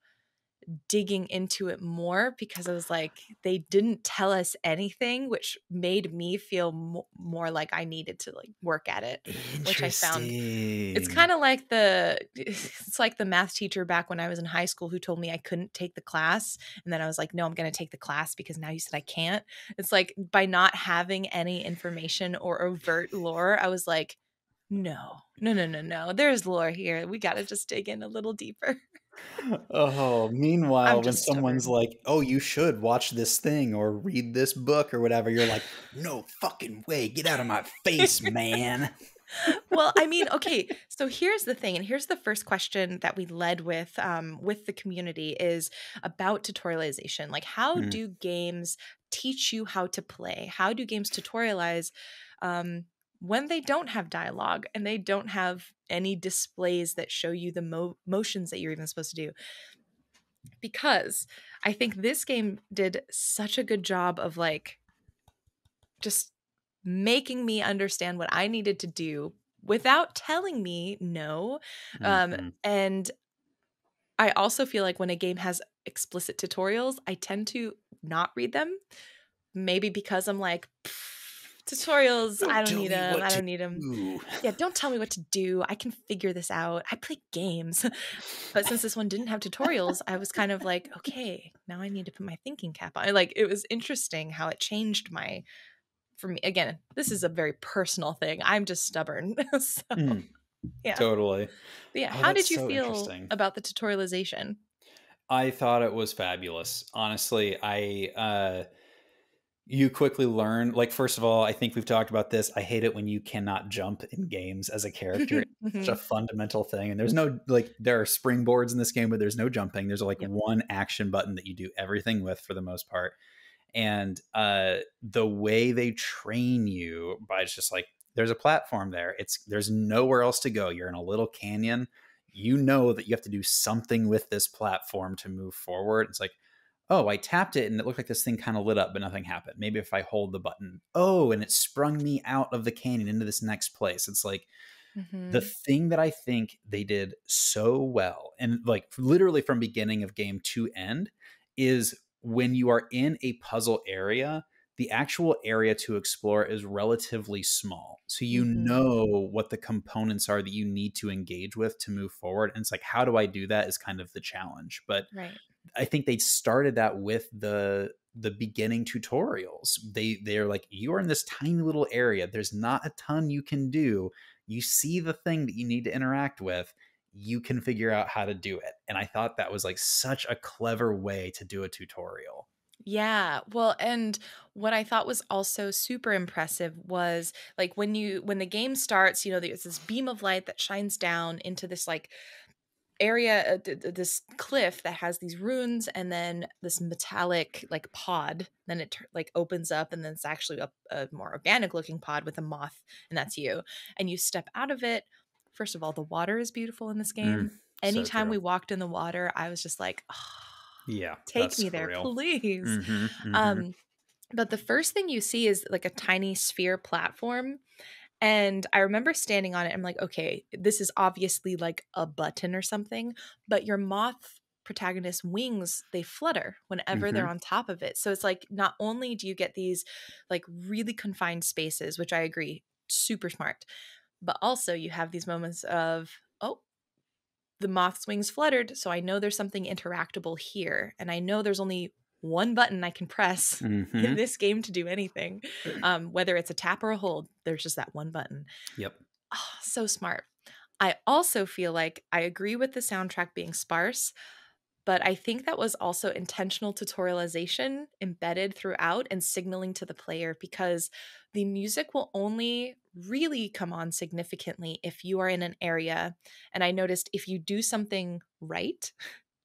digging into it more because I was like, they didn't tell us anything, which made me feel more like I needed to like work at it, which I found it's Interesting. kind of like it's like the math teacher back when I was in high school who told me I couldn't take the class. And then I was like, no, I'm going to take the class because now you said I can't. It's like by not having any information or overt lore, I was like, no, no, no, no, no. There's lore here. We got to just dig in a little deeper. Oh, I'm meanwhile, when just someone's stubborn. like, "Oh, you should watch this thing or read this book or whatever," you're like, "No fucking way. Get out of my face, man." Well, I mean, okay, so here's the thing, and here's the first question that we led with the community is about tutorialization. Like, how Mm, do games teach you how to play? How do games tutorialize um, when they don't have dialogue and they don't have any displays that show you the motions that you're even supposed to do? Because I think this game did such a good job of like just making me understand what I needed to do without telling me no. mhm. And I also feel like when a game has explicit tutorials, I tend to not read them. Maybe because I'm like, tutorials, I Don't don't tell need me them. what I to don't need them. do. Yeah, don't tell me what to do. I can figure this out. I play games. But since this one didn't have tutorials, I was kind of like, okay, now I need to put my thinking cap on. Like, it was interesting how it changed my for me again, this is a very personal thing. I'm just stubborn. So Mm, yeah. totally. But yeah, Oh, how that's did you so feel interesting. about the tutorialization? I thought it was fabulous. Honestly, you quickly learn, like, first of all, I think we've talked about this. I hate it when you cannot jump in games as a character. It's such Hmm. a fundamental thing. And there's no, like, there are springboards in this game, but there's no jumping. There's like Yep. one action button that you do everything with for the most part. And the way they train you by, it's just like, there's a platform there. There's nowhere else to go. You're in a little canyon. You know that you have to do something with this platform to move forward. It's like, oh, I tapped it and it looked like this thing kind of lit up, but nothing happened. Maybe if I hold the button, oh, and it sprung me out of the canyon into this next place. It's like the Hmm. thing that I think they did so well, and like literally from beginning of game to end, is when you are in a puzzle area, the actual area to explore is relatively small. So you Hmm. know what the components are that you need to engage with to move forward. And it's like, how do I do that is kind of the challenge. But Right. I think they started that with the beginning tutorials. They're like, you are in this tiny little area. There's not a ton you can do. You see the thing that you need to interact with. You can figure out how to do it. And I thought that was like such a clever way to do a tutorial. Yeah. Well, and what I thought was also super impressive was like when the game starts, there's this beam of light that shines down into this like area this cliff that has these runes and then this metallic like pod, then it like opens up and then it's actually a more organic looking pod with a moth, and that's you, and you step out of it. First of all, the water is beautiful in this Mm, game. so Anytime true. we walked in the water, I was just like, oh, Yeah, take that's me so there, real. please. Hmm, hmm. um but the first thing you see is like a tiny sphere platform, and I remember standing on it. I'm like, okay, this is obviously like a button or something, but your moth protagonist's wings, they flutter whenever they're Hmm. on top of it. So it's like not only do you get these like really confined spaces, which I agree, super smart, but also you have these moments of, oh, the moth's wings fluttered, so I know there's something interactable here. And I know there's only one button I can press in Hmm. this game to do anything. Whether it's a tap or a hold, there's just that one button. Yep. Oh, so smart. I also feel like I agree with the soundtrack being sparse, but I think that was also intentional tutorialization embedded throughout and signaling to the player, because the music will only really come on significantly if you are in an area. And I noticed if you do something right,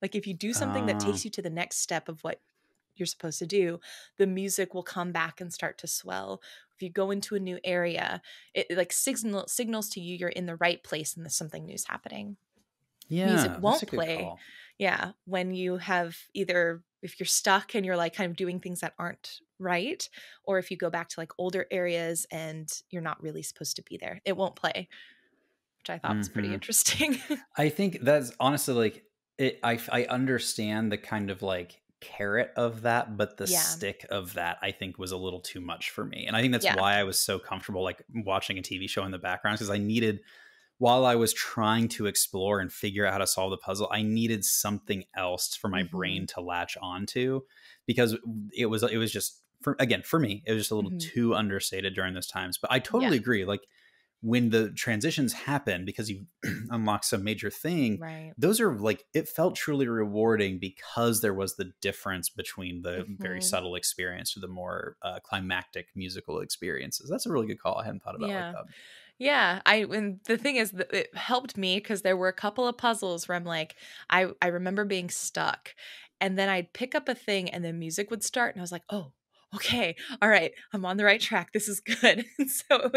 like if you do something that Uh, takes you to the next step of what you're supposed to do, the music will come back and start to swell. If you go into a new area, it like signals to you you're in the right place and there's something new's happening. Music yeah, that's a won't good play, call. yeah, when you have either if you're stuck and you're like kind of doing things that aren't right, or if you go back to like older areas and you're not really supposed to be there, it won't play, which I thought was pretty Hmm. interesting. I think that's honestly like I understand the kind of like carrot of that, but the Yeah. stick of that I think was a little too much for me. And I think that's Yeah. why I was so comfortable like watching a TV show in the background, because I needed, while I was trying to explore and figure out how to solve the puzzle, I needed something else for my Mm-hmm. brain to latch onto, because it was just for me, it was just a little Mm-hmm. too understated during those times. But I Yeah. totally agree. Like when the transitions happen, because you unlock some major thing, Right. those are like, it felt truly rewarding because there was the difference between the very Mm-hmm. subtle experience to the more climactic musical experiences. That's a really good call. I hadn't thought about it like Yeah. that. Yeah, and the thing is that it helped me because there were a couple of puzzles where I'm like, I remember being stuck, and then I'd pick up a thing, and the music would start, and I was like, oh, okay, all right, I'm on the right track. This is good. And so it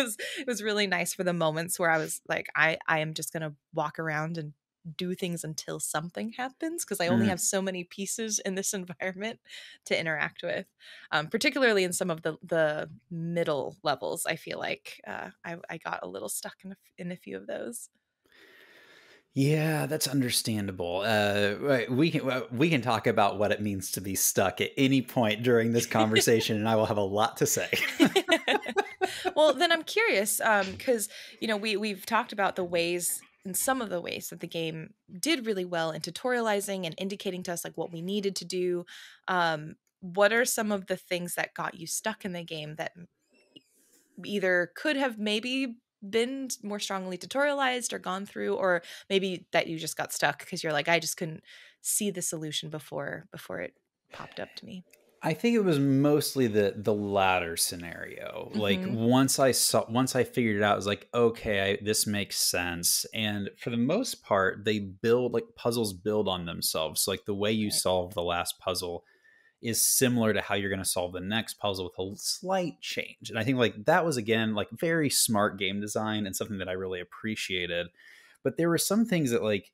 was really nice for the moments where I was like, I am just gonna walk around and do things until something happens because I only Mm. have so many pieces in this environment to interact with, particularly in some of the middle levels. I feel like I got a little stuck in a few of those. Yeah, that's understandable. Right, we can talk about what it means to be stuck at any point during this conversation, and I will have a lot to say. Well, then I'm curious, because we've talked about the ways and some of the ways that the game did really well in tutorializing and indicating to us like what we needed to do. What are some of the things that got you stuck in the game that either could have maybe been more strongly tutorialized or gone through, or maybe that you just got stuck because you're like, I just couldn't see the solution before it popped up to me? I think it was mostly the latter scenario. Like Mm-hmm. once I figured it out, I was like, okay, this makes sense. And for the most part, they build, like, puzzles build on themselves. So like the way you Right. solve the last puzzle is similar to how you're going to solve the next puzzle with a slight change. And I think like that was, again, like very smart game design and something that I really appreciated. But there were some things that, like,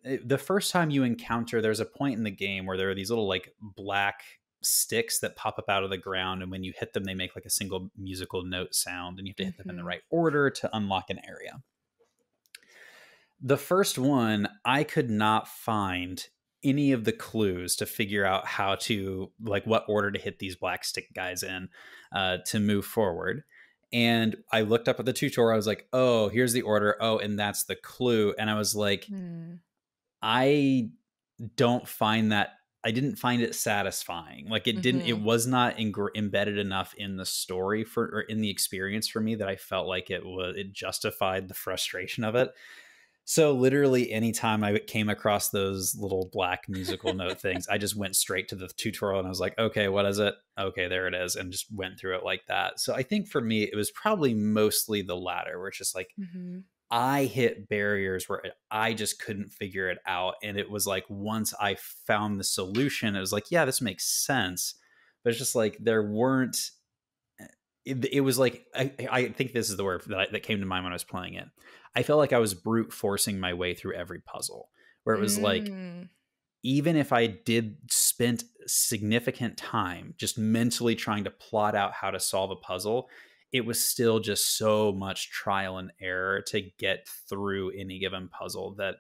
the first time you encounter, there's a point in the game where there are these little like black sticks that pop up out of the ground, and when you hit them they make like a single musical note sound, and you have to hit them in the Mm-hmm. right order to unlock an area. The first one, I could not find any of the clues to figure out how to, like, what order to hit these black stick guys in to move forward. And I looked up at the tutorial. I was like, oh, here's the order. Oh, and that's the clue. And I was like, Mm. I don't find that, I didn't find it satisfying. Like it Mm-hmm. was not embedded enough in the story or in the experience for me that I felt like it justified the frustration of it. So literally anytime I came across those little black musical note things, I just went straight to the tutorial and I was like, okay, what is it? Okay, there it is. And just went through it like that. So I think for me, it was probably mostly the latter, where it's just like, Mm-hmm. I hit barriers where I just couldn't figure it out. And it was like, once I found the solution, it was like, yeah, this makes sense. But it's just like, there weren't, it was like, I think this is the word that came to mind when I was playing it. I felt like I was brute forcing my way through every puzzle, where it was like, Mm. even if I did spent significant time just mentally trying to plot out how to solve a puzzle, it was still just so much trial and error to get through any given puzzle that,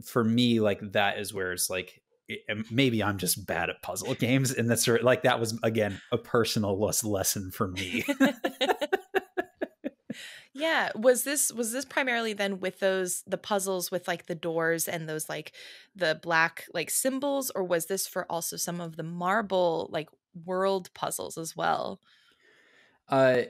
for me, like, that is where it's like, maybe I'm just bad at puzzle games. And that's like, that was, again, a personal lesson for me. Yeah, was this primarily then with the puzzles with like the doors and those like the black like symbols, or was this for also some of the marble like world puzzles as well? Uh,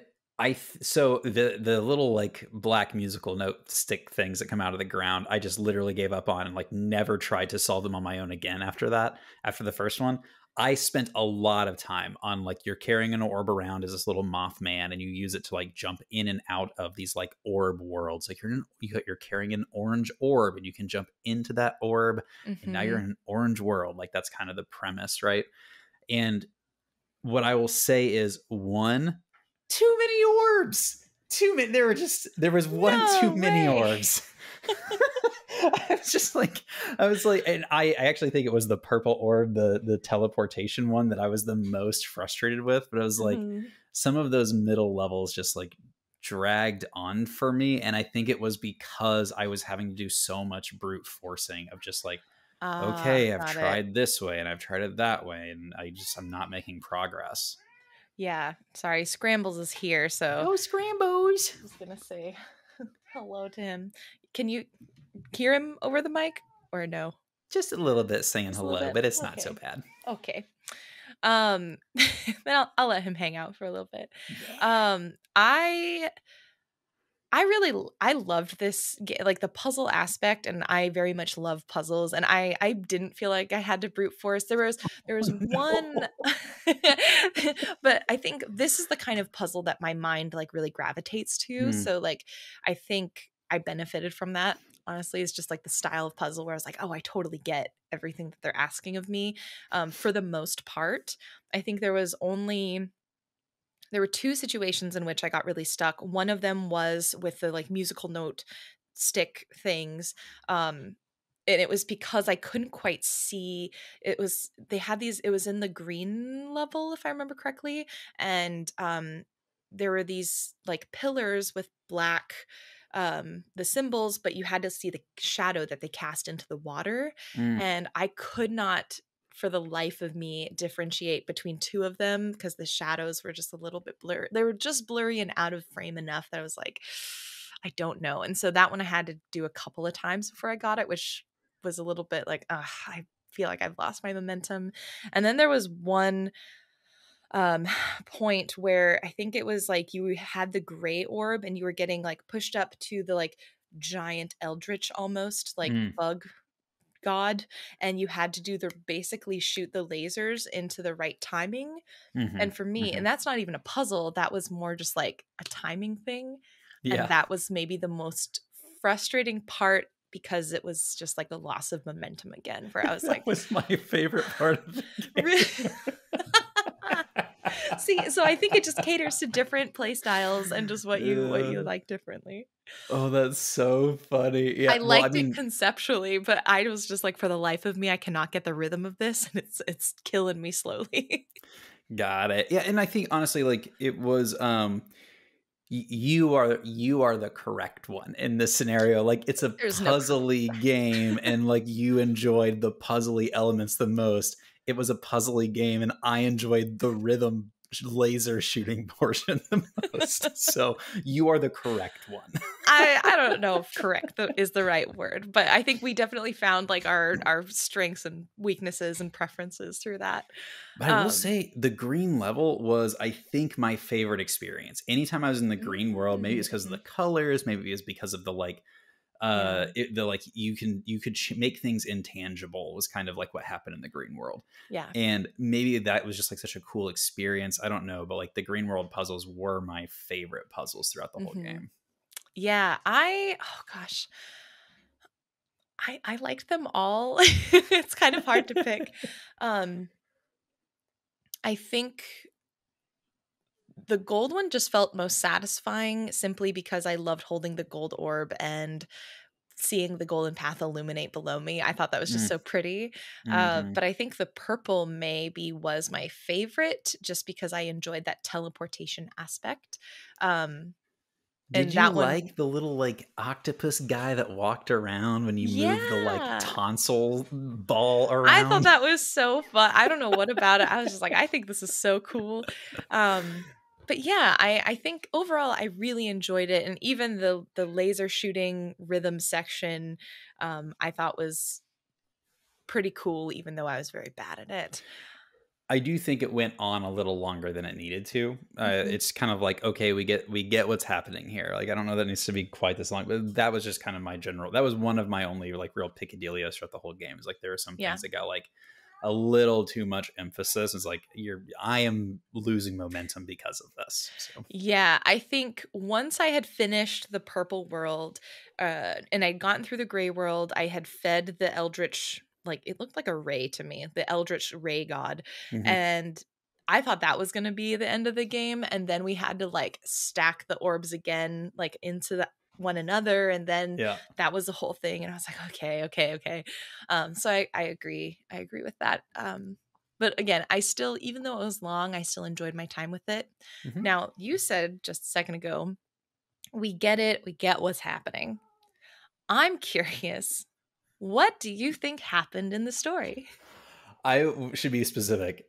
so the little like black musical note stick things that come out of the ground, I just literally gave up on and like never tried to solve them on my own again after that. After the first one, I spent a lot of time on, like, you're carrying an orb around as this little Mothman, and you use it to like jump in and out of these like orb worlds. Like you're carrying an orange orb, and you can jump into that orb, and now you're Mhm. in an orange world. Like, that's kind of the premise, right? And what I will say is, one, too many orbs. Too many. There was one too No many way. orbs. I was like, and I actually think it was the purple orb, the teleportation one, that I was the most frustrated with. But I was like, Mhm. some of those middle levels just like dragged on for me. And I think it was because I was having to do so much brute forcing of just like okay, I've Got it. tried this way and I've tried it that way, and I'm not making progress. Yeah. Sorry, Scrambles is here, so Go Scrambles! I was gonna say hello to him. Can you hear him over the mic or no? Just a little bit saying Just a little hello, bit. but it's not so Okay. bad. Okay. Then I'll let him hang out for a little bit. Yeah. I really I loved this like the puzzle aspect, and I very much love puzzles, and I didn't feel like I had to brute force. There was one No. but I think this is the kind of puzzle that my mind like really gravitates to. Mm, So like I think I benefited from that. Honestly, it's just like the style of puzzle where I was like, oh, I totally get everything that they're asking of me. For the most part, I think there were two situations in which I got really stuck. One of them was with the like musical note stick things. And it was because I couldn't quite see they had these it was in the green level if I remember correctly, and there were these like pillars with black the symbols, but you had to see the shadow that they cast into the water, mm. and I could not for the life of me differentiate between two of them because the shadows were just a little bit blurry. They were just blurry and out of frame enough that I was like, I don't know. And so that one I had to do a couple of times before I got it, which was a little bit like, I feel like I've lost my momentum. And then there was one um point where I think it was like you had the gray orb and you were getting like pushed up to the like giant eldritch almost like Mm. bug god, and you had to do the basically shoot the lasers into the right timing. Mhm, And for me, mhm. and that's not even a puzzle, that was more just like a timing thing, and Yeah. that was maybe the most frustrating part because it was just like the loss of momentum again where I was That like was my favorite part of the really game. see, so I think it just caters to different play styles and just what you Uh, like differently. oh, that's so funny. Yeah, I well, I liked it mean, conceptually, but I was just like, for the life of me, I cannot get the rhythm of this, and it's killing me slowly. got it. Yeah, and I think honestly, like it was, you are the correct one in this scenario. Like it's a There's no correct. puzzly game, and like you enjoyed the puzzly elements the most. It was a puzzly game, and I enjoyed the rhythm laser shooting portion the most. So you are the correct one. I don't know if correct is the right word, but I think we definitely found like our strengths and weaknesses and preferences through that. But I will Um, say the green level was, I think, my favorite experience. Anytime I was in the green world, maybe it's because of the mhm. colors, maybe it's because of the like, Yeah, the like you could make things intangible was kind of like what happened in the green world, yeah. and maybe that was just like such a cool experience. I don't know, but like the green world puzzles were my favorite puzzles throughout the whole hmm game. Yeah, oh gosh, I liked them all. It's kind of hard to pick. Um, I think the gold one just felt most satisfying simply because I loved holding the gold orb and seeing the golden path illuminate below me. I thought that was just Mm, so pretty. hmm. But I think the purple maybe was my favorite just because I enjoyed that teleportation aspect. Um, Did and you that one, like the little like octopus guy that walked around when you moved the like yeah. tonsil ball I thought around? that was so fun. I don't know what about it. I was just like, I think this is so cool. Um, but yeah, I think overall I really enjoyed it, and even the laser shooting rhythm section, I thought was pretty cool, even though I was very bad at it. I do think it went on a little longer than it needed to. Mhm. It's kind of like, okay, we get what's happening here. Like I don't know that it needs to be quite this long, but that was just kind of my general. That was one of my only like real picadillos throughout the whole game. Is like there are some Yeah. things that got like a little too much emphasis. It's like I am losing momentum because of this. So Yeah, I think once I had finished the purple world, and I'd gotten through the gray world, I had fed the eldritch, like it looked like a ray to me, the eldritch ray god, mhm. and I thought that was going to be the end of the game, and then we had to like stack the orbs again, like into one another, and then Yeah. that was the whole thing, and I was like, okay, okay, okay. So I agree, I agree with that. But again, I still, even though it was long, I still enjoyed my time with it. Mhm. Now, you said just a second ago, we get it, we get what's happening. I'm curious. What do you think happened in the story? I should be specific.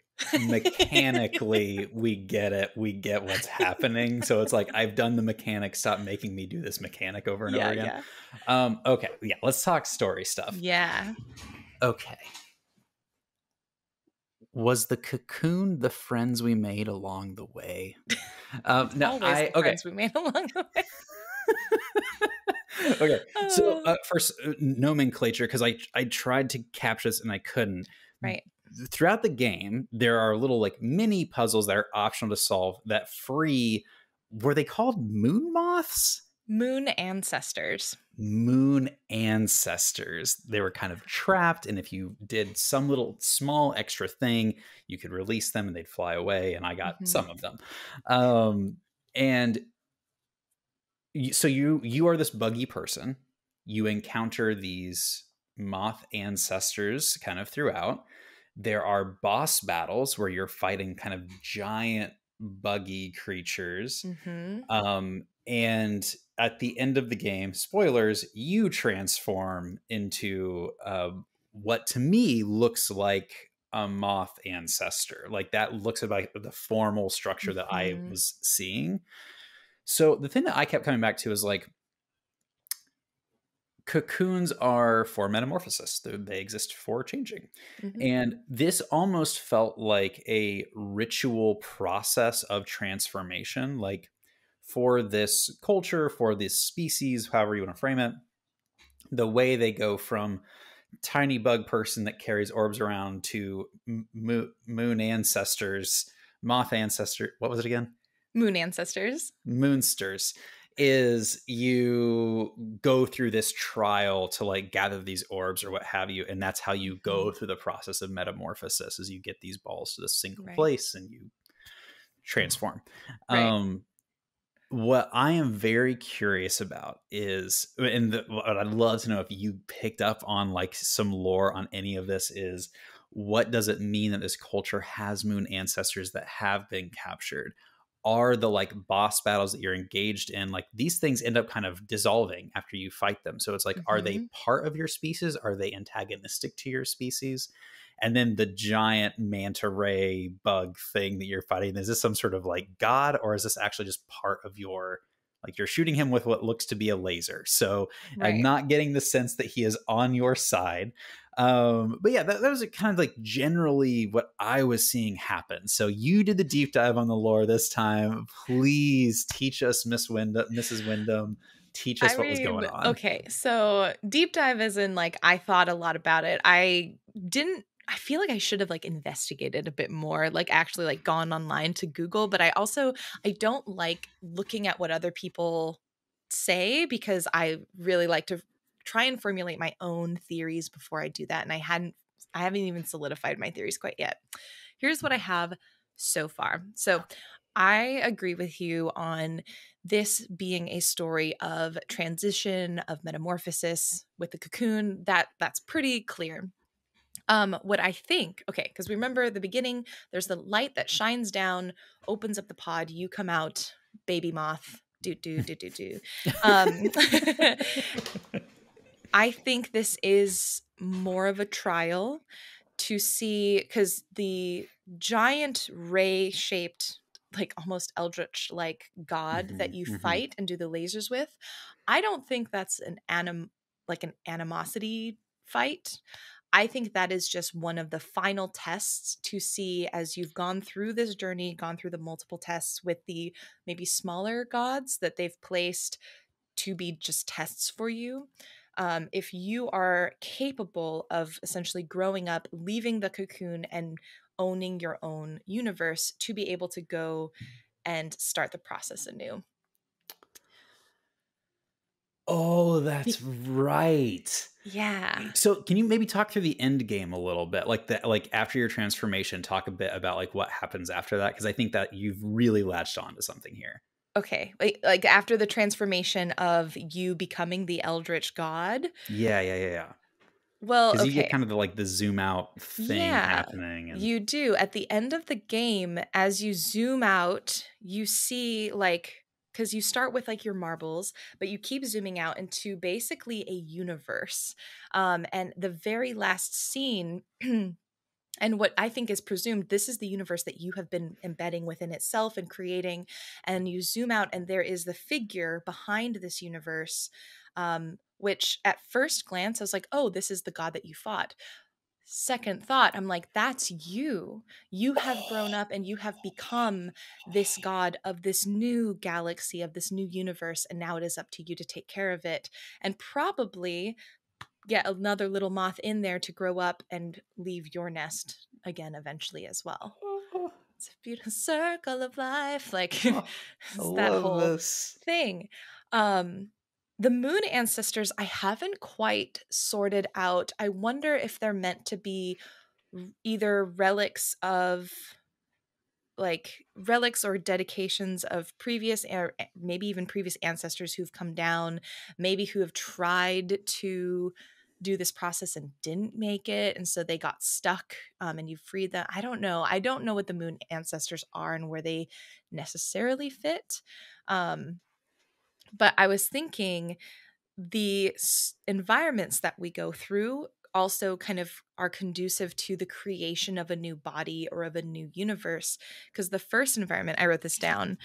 Mechanically, we get it. We get what's happening. So it's like, I've done the mechanic. Stop making me do this mechanic over and over Yeah, again. yeah. Okay. Yeah. Let's talk story stuff. Yeah. Okay. Was the cocoon the friends we made along the way? No, Always the okay. friends we made along the way. Okay. So first, nomenclature, because I tried to capture this and I couldn't. Right. Throughout the game, there are little like mini puzzles that are optional to solve that free. Were they called moon moths? Moon ancestors. Moon ancestors. They were kind of trapped, and if you did some little small extra thing, you could release them and they'd fly away. And I got some of them. And so you are this buggy person. You encounter these moth ancestors kind of throughout. There are boss battles where you're fighting kind of giant buggy creatures. And at the end of the game, spoilers, you transform into what to me looks like a moth ancestor. Like that looks like the formal structure that I was seeing. So the thing that I kept coming back to is like, cocoons are for metamorphosis. They exist for changing. And this almost felt like a ritual process of transformation. Like for this culture, for this species, however you want to frame it, the way they go from tiny bug person that carries orbs around to moon ancestors, moth ancestor. What was it again? Moon ancestors. Moonsters. Is you go through this trial to like gather these orbs or what have you, and that's how you go through the process of metamorphosis. Is you get these balls to this single place and you transform. What I am very curious about is, and what I'd love to know if you picked up on like some lore on any of this, is what does it mean that this culture has moon ancestors that have been captured? Are the like boss battles that you're engaged in, like these things end up kind of dissolving after you fight them. So it's like, are they part of your species? Are they antagonistic to your species? And then the giant manta ray bug thing that you're fighting, is this some sort of like god, or is this actually just part of your, like you're shooting him with what looks to be a laser? So I'm not getting the sense that he is on your side. But yeah, that was kind of like generally what I was seeing happen. So you did the deep dive on the lore this time. Please teach us, Mrs. Wyndham. Teach us what was going on. Okay, so deep dive is in like I thought a lot about it. I feel like I should have like investigated a bit more, like actually like gone online to Google, but I don't like looking at what other people say, because I really like to try and formulate my own theories before I do that, and I haven't even solidified my theories quite yet. Here's what I have so far. So I agree with you on this being a story of transition, of metamorphosis with the cocoon. That's pretty clear. What I think, okay, because remember the beginning, there's the light that shines down, opens up the pod, you come out, baby moth, do. I think this is more of a trial to see, because the giant ray-shaped, like almost eldritch like god that you fight and do the lasers with, I don't think that's an animosity fight. I think that is just one of the final tests to see, as you've gone through this journey, gone through the multiple tests with the maybe smaller gods that they've placed to be just tests for you. If you are capable of essentially growing up, leaving the cocoon and owning your own universe, to be able to go and start the process anew. Oh, that's right. Yeah. So can you maybe talk through the end game a little bit? Like after your transformation, talk a bit about like what happens after that, because I think that you've really latched on to something here. Okay. Like after the transformation of you becoming the eldritch god. Yeah. Well, Because you get okay. kind of the zoom out thing happening. And You do. At the end of the game, as you zoom out, you see like because you start with like your marbles, but you keep zooming out into basically a universe. And the very last scene, and what I think is presumed, this is the universe that you have been embedding within itself and creating. And you zoom out, and there is the figure behind this universe, which at first glance, I was like, oh, this is the god that you fought. Second thought, I'm like, that's you. You have grown up and you have become this god of this new galaxy, of this new universe. And now it is up to you to take care of it. And probably get another little moth in there to grow up and leave your nest again eventually as well. It's a beautiful circle of life. Like Oh, I it's that love whole this. thing. The moon ancestors, I haven't quite sorted out. I wonder if they're meant to be either relics or dedications of previous, or maybe even previous ancestors who've come down, maybe who have tried to do this process and didn't make it, and so they got stuck, and you freed them. I don't know what the moon ancestors are and where they necessarily fit. But I was thinking the environments that we go through also kind of are conducive to the creation of a new body or of a new universe, because the first environment, I wrote this down,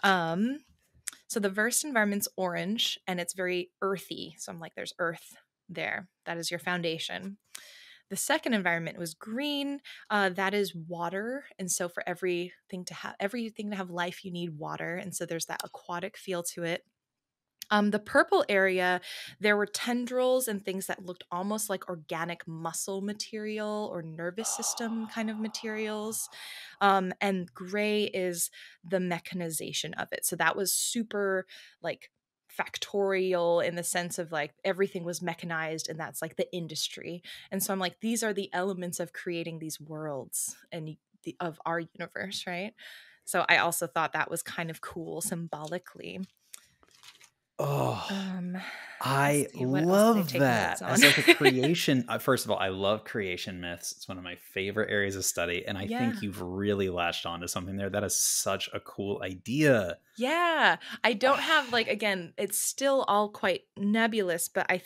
so the first environment's orange and it's very earthy, so I'm like, there's earth there, that is your foundation. The second environment was green, that is water, and so for everything to have life, you need water, and so there's that aquatic feel to it. The purple area, there were tendrils and things that looked almost like organic muscle material or nervous system kind of materials. And gray is the mechanization of it. So that was super like factorial in the sense of like everything was mechanized, and that's like the industry. And so I'm like, these are the elements of creating these worlds and of our universe, right? So I also thought that was kind of cool symbolically. Oh, Let's I see, what else did I love take notes that. on? As like a creation, first of all, I love creation myths. It's one of my favorite areas of study. And I Yeah. think you've really latched on to something there. That is such a cool idea. Yeah. I don't have like, again, it's still all quite nebulous, but I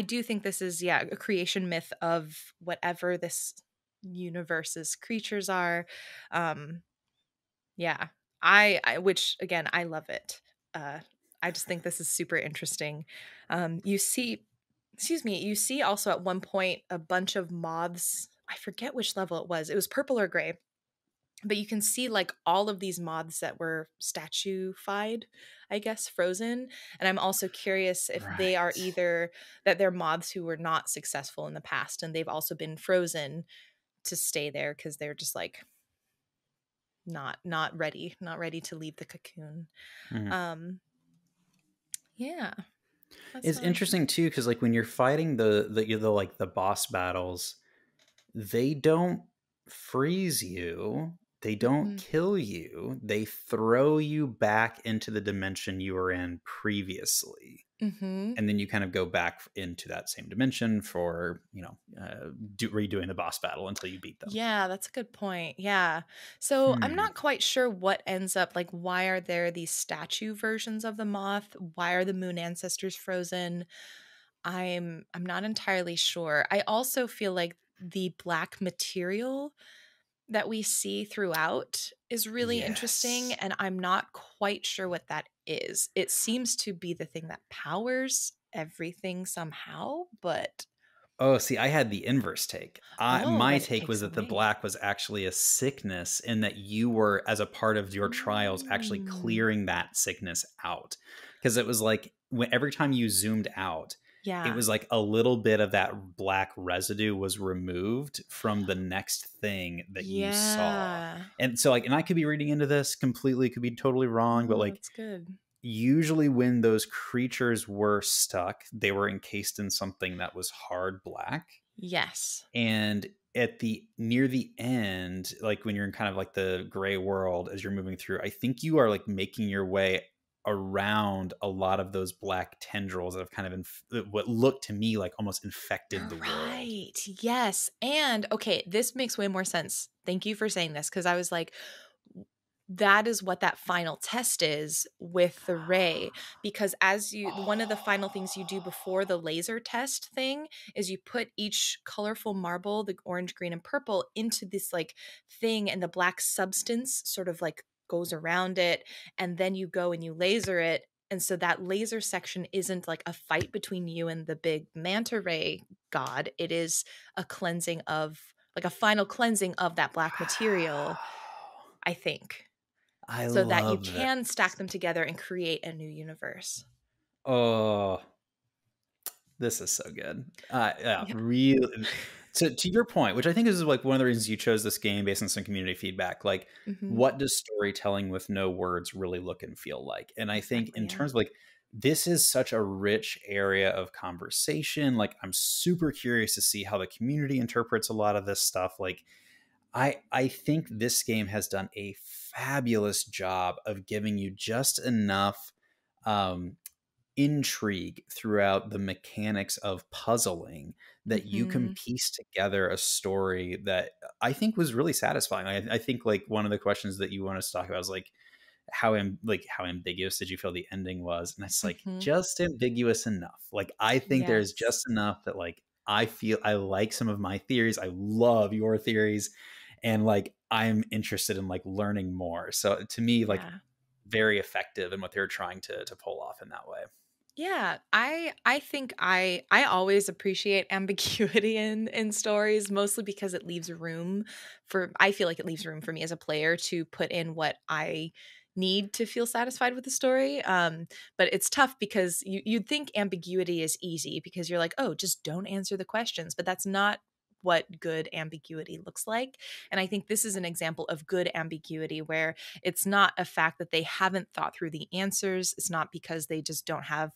do think this is, yeah, a creation myth of whatever this universe's creatures are. Yeah. Which again, I love it. Uh I just think this is super interesting. You see, excuse me, you see also at one point a bunch of moths. I forget which level it was. It was purple or gray, but you can see like all of these moths that were statuified, I guess, frozen. And I'm also curious if they are Right. either that they're moths who were not successful in the past and they've also been frozen to stay there because they're just like not ready to leave the cocoon. Mhm. Um yeah, that's It's what I think. interesting too, because like when you're fighting the like the boss battles, they don't freeze you. They don't Mm-mm. kill you. They throw you back into the dimension you were in previously. Mm-hmm. And then you kind of go back into that same dimension for, redoing the boss battle until you beat them. Yeah, that's a good point. Yeah. So I'm Hmm. not quite sure what ends up like, why are there these statue versions of the moth? Why are the moon ancestors frozen? I'm not entirely sure. I also feel like the black material that we see throughout is really interesting, Yes. and I'm not quite sure what that is. It seems to be the thing that powers everything somehow, but Oh, see, I had the inverse take. oh, My that it take was takes that the away. black was actually a sickness, and that you were, as a part of your trials, actually Mm. clearing that sickness out. Because it was like every time you zoomed out, it Yeah. was like a little bit of that black residue was removed from the next thing that you saw. Yeah. And so, like, and I could be reading into this completely, could be totally wrong, but No, like, that's good. usually when those creatures were stuck, they were encased in something that was hard black. Yes. And at the near the end, like when you're in kind of like the gray world as you're moving through, I think you are like making your way around a lot of those black tendrils that have kind of what looked to me like almost infected You're the world. right. Yes. And okay, this makes way more sense. Thank you for saying this, because I was like, that is what that final test is with the ray, because one of the final things you do before the laser test thing is you put each colorful marble, the orange, green, and purple, into this like thing, and the black substance sort of like goes around it, and then you go and you laser it. And so that laser section isn't like a fight between you and the big manta ray god. It is a cleansing of, like a final cleansing of that black material, Wow. I think, I so that you love can stack this. them together and create a new universe. Oh, this is so good. Yeah, Yeah. really. To your point, which I think is like one of the reasons you chose this game based on some community feedback. Like, Mhm. what does storytelling with no words really look and feel like? And I think Exactly, in yeah. terms of like, this is such a rich area of conversation. Like, I'm super curious to see how the community interprets a lot of this stuff. Like, I think this game has done a fabulous job of giving you just enough um, intrigue throughout the mechanics of puzzling that you can Mhm. piece together a story that I think was really satisfying. I think like one of the questions that you want us to talk about is like how ambiguous did you feel the ending was? And it's like Mhm. just ambiguous enough. Like I think there's Yes. just enough that like I feel I like some of my theories. I love your theories, and like I'm interested in like learning more. So to me, like Yeah. very effective in what they're trying to pull off in that way. Yeah, I think I always appreciate ambiguity in stories, mostly because it leaves room for, I feel like it leaves room for me as a player to put in what I need to feel satisfied with the story. But it's tough because you'd think ambiguity is easy because you're like, oh, just don't answer the questions, but that's not what good ambiguity looks like. And I think this is an example of good ambiguity where it's not a fact that they haven't thought through the answers. It's not because they just don't have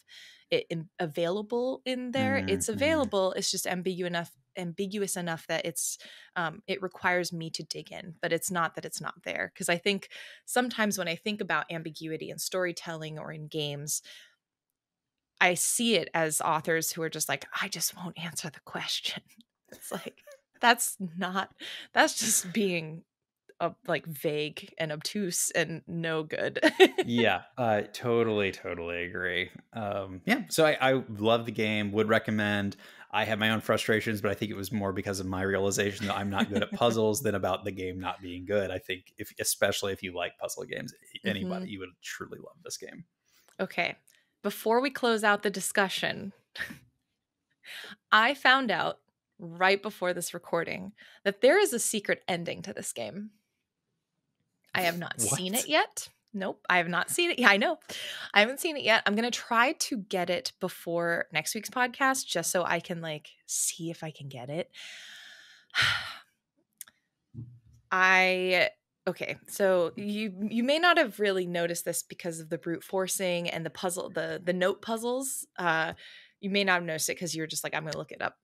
it available in there. It's Mhm. available. It's just ambiguous enough that it requires me to dig in, but it's not that it's not there. Because I think sometimes when I think about ambiguity in storytelling or in games, I see it as authors who are just like, I just won't answer the question. It's like, that's not, that's just being like vague and obtuse and no good. Yeah, I totally agree. Yeah, so I love the game. Would recommend. I have my own frustrations, but I think it was more because of my realization that I'm not good at puzzles than about the game not being good. I think if, especially if you like puzzle games, Hmm. anybody, you would truly love this game. Okay. Before we close out the discussion, I found out right before this recording that there is a secret ending to this game. I have not seen it What? yet. Nope, I have not seen it. Yeah, I know. I haven't seen it yet. I'm going to try to get it before next week's podcast just so I can like see if I can get it. I Okay, so you may not have really noticed this because of the brute forcing and the puzzle, the note puzzles. You may not have noticed it because you're just like, I'm going to look it up.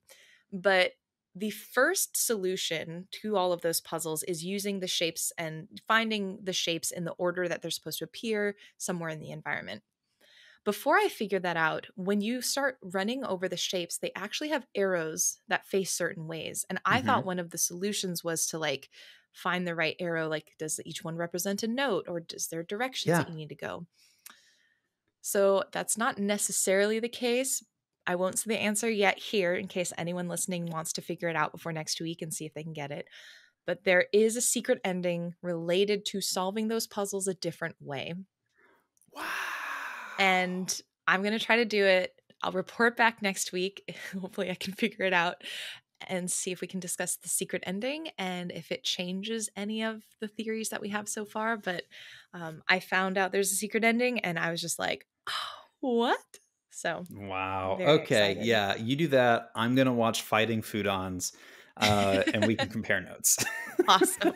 But the first solution to all of those puzzles is using the shapes and finding the shapes in the order that they're supposed to appear somewhere in the environment. Before I figured that out, when you start running over the shapes, they actually have arrows that face certain ways. And I thought Hmm. one of the solutions was to like find the right arrow. Like, does each one represent a note or does there directions Yeah. that you need to go? So that's not necessarily the case. I won't say the answer yet here in case anyone listening wants to figure it out before next week and see if they can get it. But there is a secret ending related to solving those puzzles a different way. Wow. And I'm going to try to do it. I'll report back next week. Hopefully, I can figure it out and see if we can discuss the secret ending and if it changes any of the theories that we have so far. But I found out there's a secret ending and I was just like, oh, what? So, Wow. very Okay. excited. Yeah, you do that. I'm gonna watch Fighting Foodons, and we can compare notes. Awesome.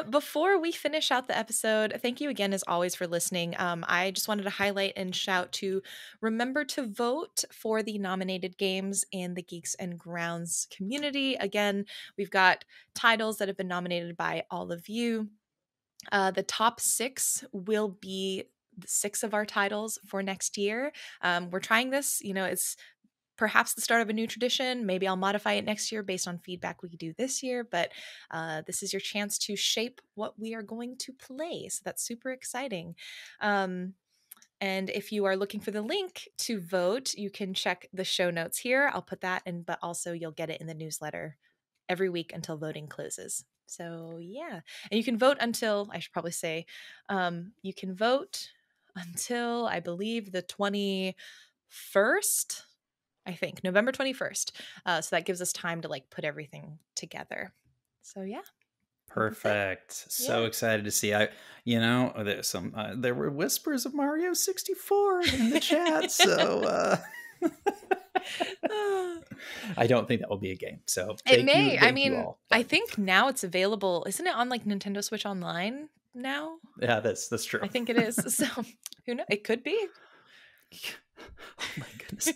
Before we finish out the episode, thank you again as always for listening. I just wanted to highlight and shout to remember to vote for the nominated games in the Geeks and Grounds community. Again, we've got titles that have been nominated by all of you. The top 6 will be the 6 of our titles for next year. We're trying this, it's perhaps the start of a new tradition. Maybe I'll modify it next year based on feedback we do this year, but this is your chance to shape what we are going to play. So that's super exciting. And if you are looking for the link to vote, you can check the show notes here. I'll put that in, but also you'll get it in the newsletter every week until voting closes. So yeah, and you can vote until, I should probably say, you can vote until I believe the 21st, I think, November 21st. So that gives us time to like put everything together. So yeah. Perfect. So excited to see. There's some. There were whispers of Mario 64 in the chat, so I don't think that will be a game. So thank you. Thank you all. I think now it's available. Isn't it on like Nintendo Switch Online now? Yeah, that's true. I think it is. So who knows? It could be. Oh my goodness!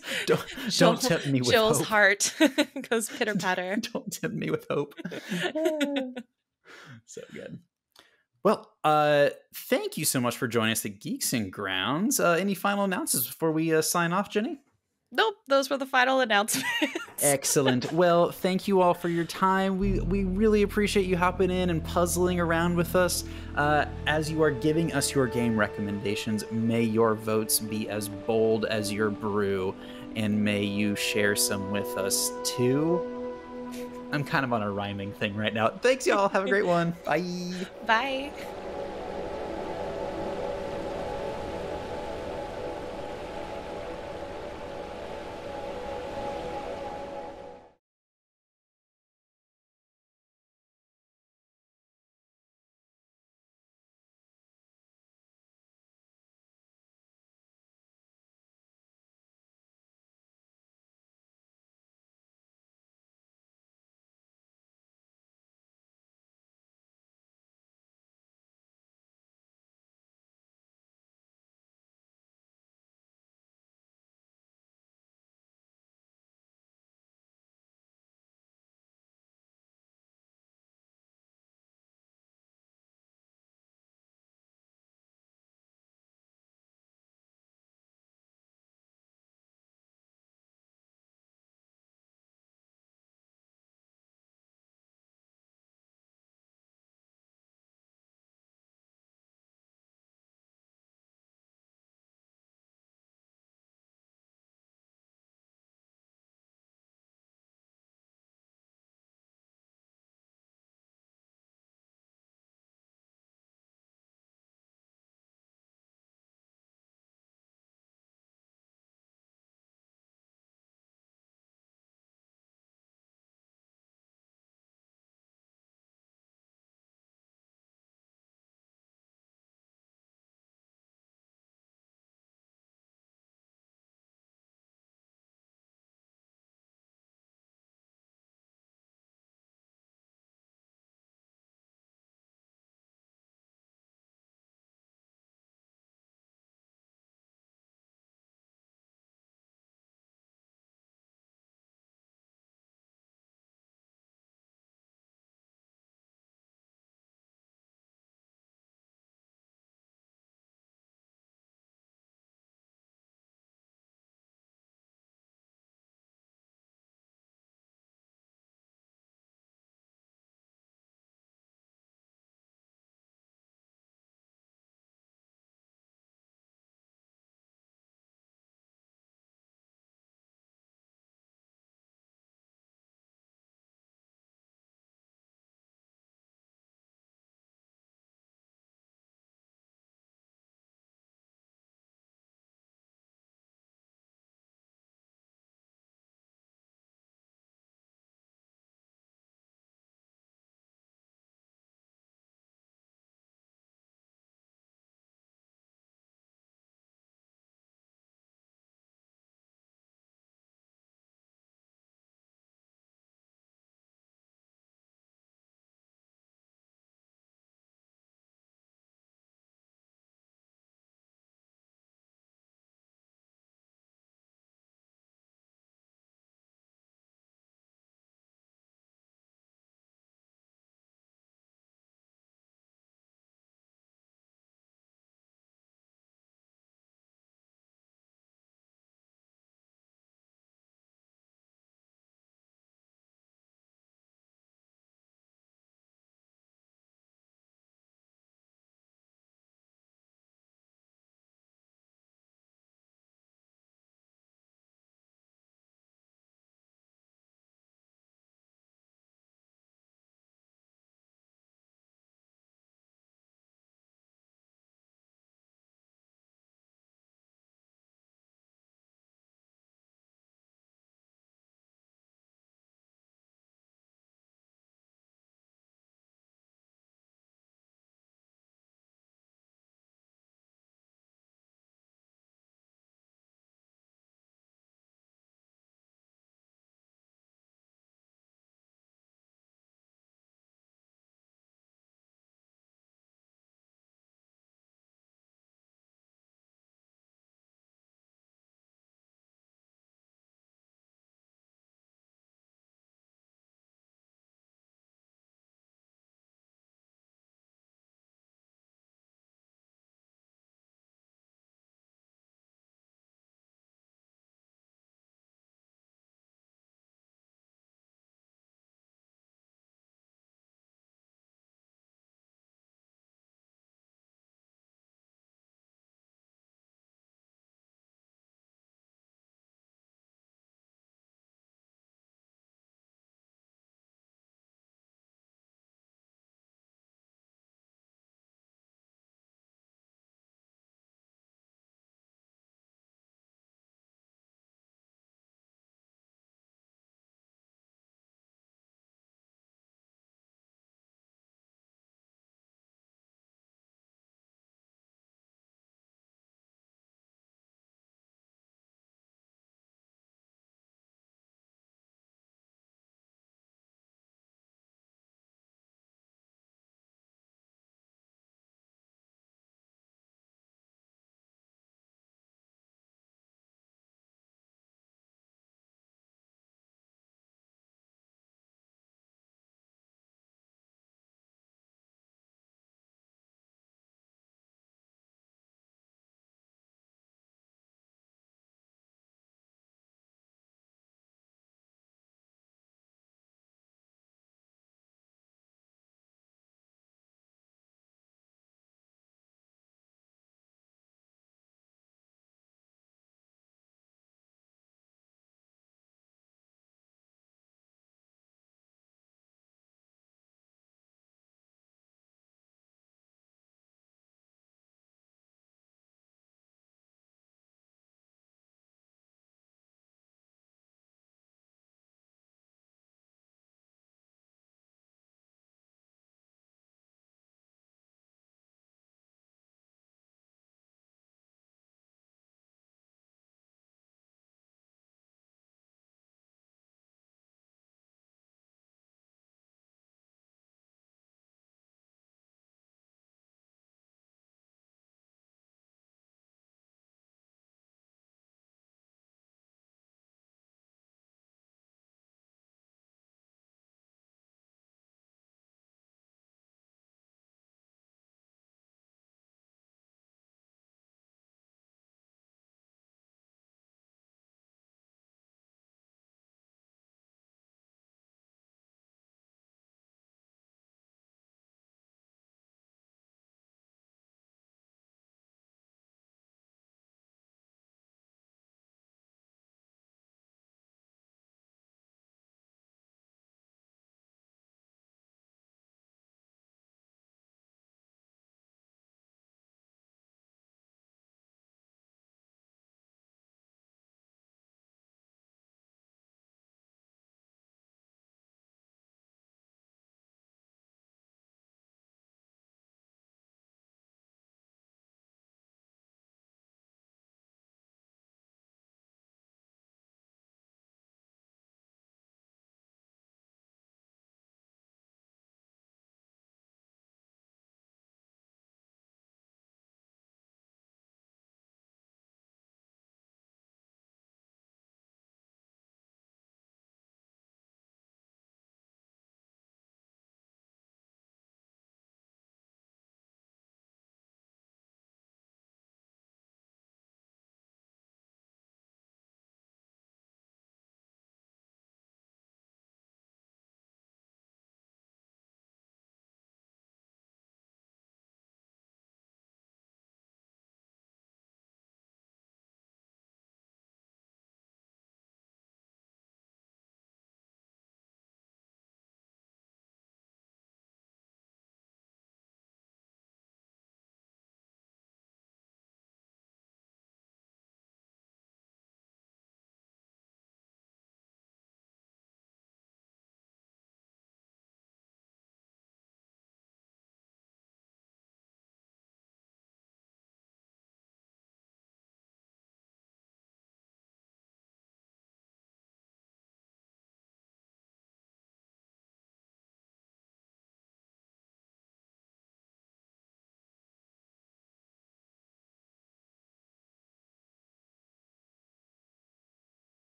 Don't tempt me with Jill's hope. heart goes pitter patter. Don't tempt me with hope. So good. Well, thank you so much for joining us at Geeks Grounds. Any final announcements before we sign off, Jenny? Nope, those were the final announcements. Excellent. Well, thank you all for your time. We really appreciate you hopping in and puzzling around with us. As you are giving us your game recommendations, may your votes be as bold as your brew, and may you share some with us too. I'm kind of on a rhyming thing right now. Thanks, y'all. Have a great one. Bye. Bye.